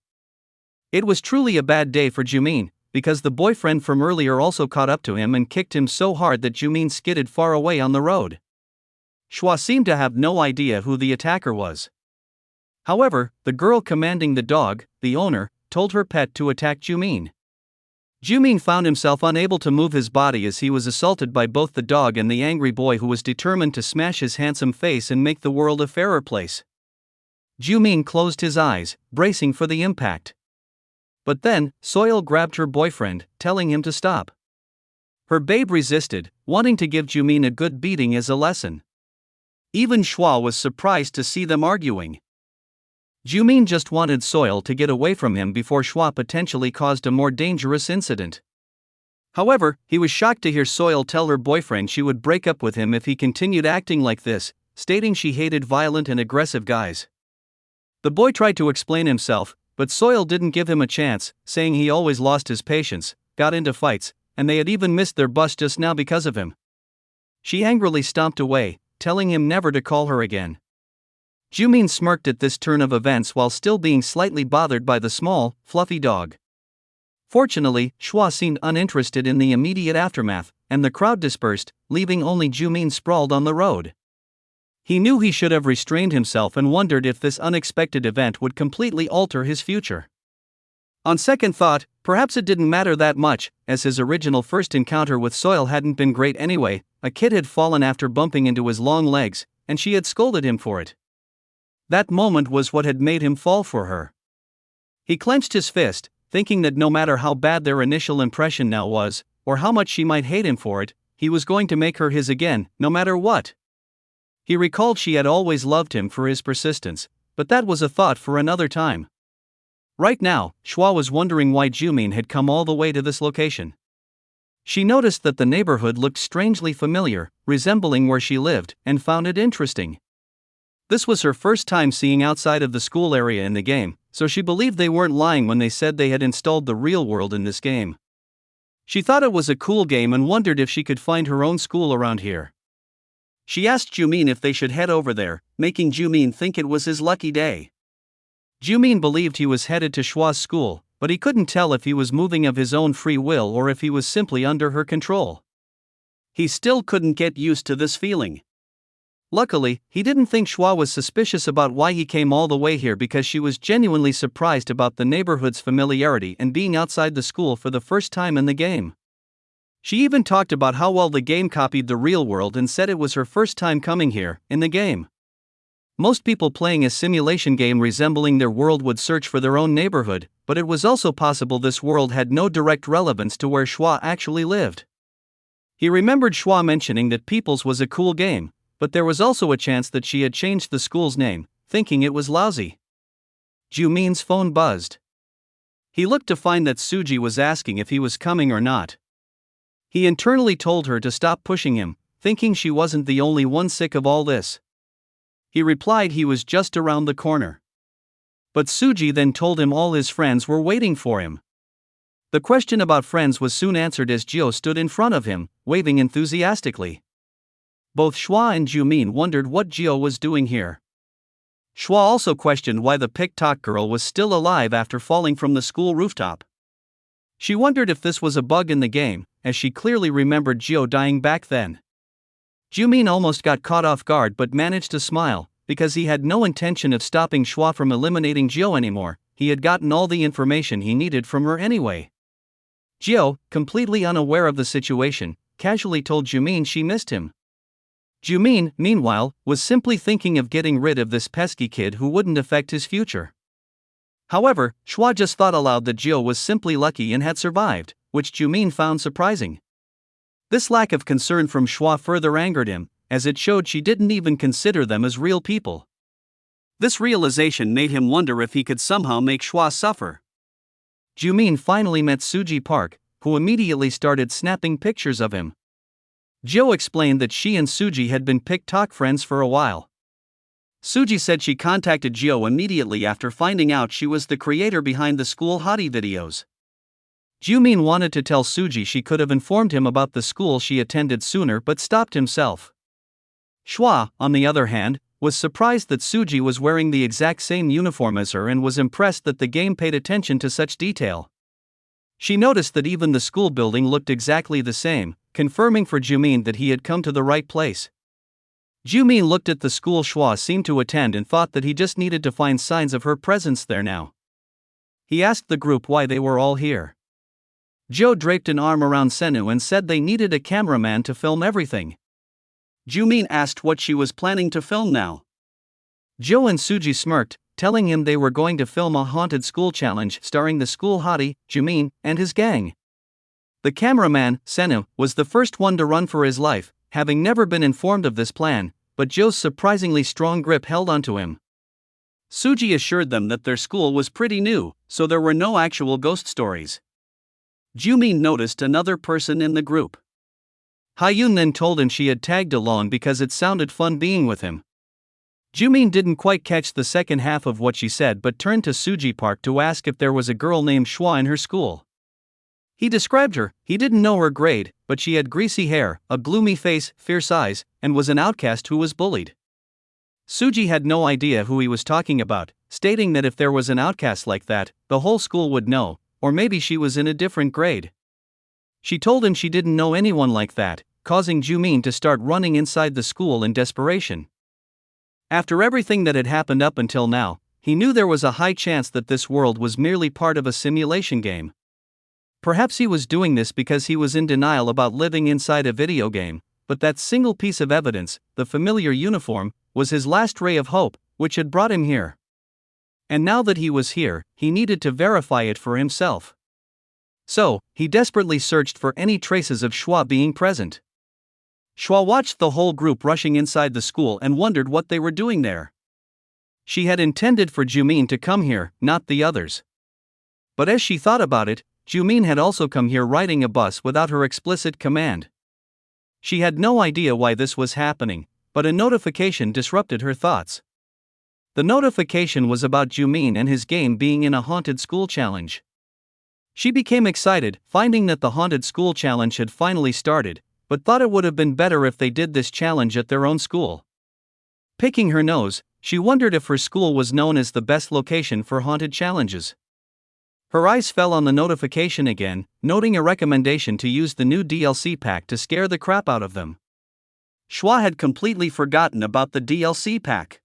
It was truly a bad day for Jumin, because the boyfriend from earlier also caught up to him and kicked him so hard that Jumin skidded far away on the road. Shua seemed to have no idea who the attacker was. However, the girl commanding the dog, the owner, told her pet to attack Jumin. Jumin found himself unable to move his body as he was assaulted by both the dog and the angry boy who was determined to smash his handsome face and make the world a fairer place. Jumin closed his eyes, bracing for the impact. But then, Soil grabbed her boyfriend, telling him to stop. Her babe resisted, wanting to give Jumin a good beating as a lesson. Even Shua was surprised to see them arguing. Jumin just wanted Soil to get away from him before Shua potentially caused a more dangerous incident. However, he was shocked to hear Soil tell her boyfriend she would break up with him if he continued acting like this, stating she hated violent and aggressive guys. The boy tried to explain himself, but Soil didn't give him a chance, saying he always lost his patience, got into fights, and they had even missed their bus just now because of him. She angrily stomped away, telling him never to call her again. Jumin smirked at this turn of events while still being slightly bothered by the small, fluffy dog. Fortunately, Shua seemed uninterested in the immediate aftermath, and the crowd dispersed, leaving only Jumin sprawled on the road. He knew he should have restrained himself and wondered if this unexpected event would completely alter his future. On second thought, perhaps it didn't matter that much, as his original first encounter with Soil hadn't been great anyway. A kid had fallen after bumping into his long legs, and she had scolded him for it. That moment was what had made him fall for her. He clenched his fist, thinking that no matter how bad their initial impression now was, or how much she might hate him for it, he was going to make her his again, no matter what. He recalled she had always loved him for his persistence, but that was a thought for another time. Right now, Shua was wondering why Jumin had come all the way to this location. She noticed that the neighborhood looked strangely familiar, resembling where she lived, and found it interesting. This was her first time seeing outside of the school area in the game, so she believed they weren't lying when they said they had installed the real world in this game. She thought it was a cool game and wondered if she could find her own school around here. She asked Jumin if they should head over there, making Jumin think it was his lucky day. Jumin believed he was headed to Shua's school, but he couldn't tell if he was moving of his own free will or if he was simply under her control. He still couldn't get used to this feeling. Luckily, he didn't think Shua was suspicious about why he came all the way here because she was genuinely surprised about the neighborhood's familiarity and being outside the school for the first time in the game. She even talked about how well the game copied the real world and said it was her first time coming here, in the game. Most people playing a simulation game resembling their world would search for their own neighborhood, but it was also possible this world had no direct relevance to where Shua actually lived. He remembered Shua mentioning that Peoples was a cool game, but there was also a chance that she had changed the school's name, thinking it was lousy. Jumin's phone buzzed. He looked to find that Suji was asking if he was coming or not. He internally told her to stop pushing him, thinking she wasn't the only one sick of all this. He replied he was just around the corner. But Suji then told him all his friends were waiting for him. The question about friends was soon answered as Jio stood in front of him, waving enthusiastically. Both Shua and Jumin wondered what Jio was doing here. Shua also questioned why the pick-tock girl was still alive after falling from the school rooftop. She wondered if this was a bug in the game, as she clearly remembered Jio dying back then. Jumin almost got caught off guard but managed to smile, because he had no intention of stopping Shua from eliminating Jio anymore. He had gotten all the information he needed from her anyway. Jio, completely unaware of the situation, casually told Jumin she missed him. Jumin, meanwhile, was simply thinking of getting rid of this pesky kid who wouldn't affect his future. However, Shua just thought aloud that Jio was simply lucky and had survived, which Jumin found surprising. This lack of concern from Shua further angered him, as it showed she didn't even consider them as real people. This realization made him wonder if he could somehow make Shua suffer. Jumin finally met Suji Park, who immediately started snapping pictures of him. Jio explained that she and Suji had been pick-tock friends for a while. Suji said she contacted Jio immediately after finding out she was the creator behind the school hottie videos. Jumin wanted to tell Suji she could have informed him about the school she attended sooner but stopped himself. Shua, on the other hand, was surprised that Suji was wearing the exact same uniform as her and was impressed that the game paid attention to such detail. She noticed that even the school building looked exactly the same, confirming for Jumin that he had come to the right place. Jumin looked at the school Shua seemed to attend and thought that he just needed to find signs of her presence there now. He asked the group why they were all here. Joe draped an arm around Senu and said they needed a cameraman to film everything. Jumin asked what she was planning to film now. Joe and Suji smirked, telling him they were going to film a haunted school challenge starring the school hottie, Jumin, and his gang. The cameraman, Senu, was the first one to run for his life, having never been informed of this plan, but Joe's surprisingly strong grip held onto him. Suji assured them that their school was pretty new, so there were no actual ghost stories. Jumin noticed another person in the group. Hyun then told him she had tagged along because it sounded fun being with him. Jumin didn't quite catch the second half of what she said but turned to Suji Park to ask if there was a girl named Shua in her school. He described her. He didn't know her grade, but she had greasy hair, a gloomy face, fierce eyes, and was an outcast who was bullied. Suji had no idea who he was talking about, stating that if there was an outcast like that, the whole school would know, or maybe she was in a different grade. She told him she didn't know anyone like that, causing Jumin to start running inside the school in desperation. After everything that had happened up until now, he knew there was a high chance that this world was merely part of a simulation game. Perhaps he was doing this because he was in denial about living inside a video game, but that single piece of evidence, the familiar uniform, was his last ray of hope, which had brought him here. And now that he was here, he needed to verify it for himself. So, he desperately searched for any traces of Shua being present. Shua watched the whole group rushing inside the school and wondered what they were doing there. She had intended for Jumin to come here, not the others. But as she thought about it, Jumin had also come here riding a bus without her explicit command. She had no idea why this was happening, but a notification disrupted her thoughts. The notification was about Jumin and his game being in a haunted school challenge. She became excited, finding that the haunted school challenge had finally started, but thought it would have been better if they did this challenge at their own school. Picking her nose, she wondered if her school was known as the best location for haunted challenges. Her eyes fell on the notification again, noting a recommendation to use the new DLC pack to scare the crap out of them. Shua had completely forgotten about the DLC pack.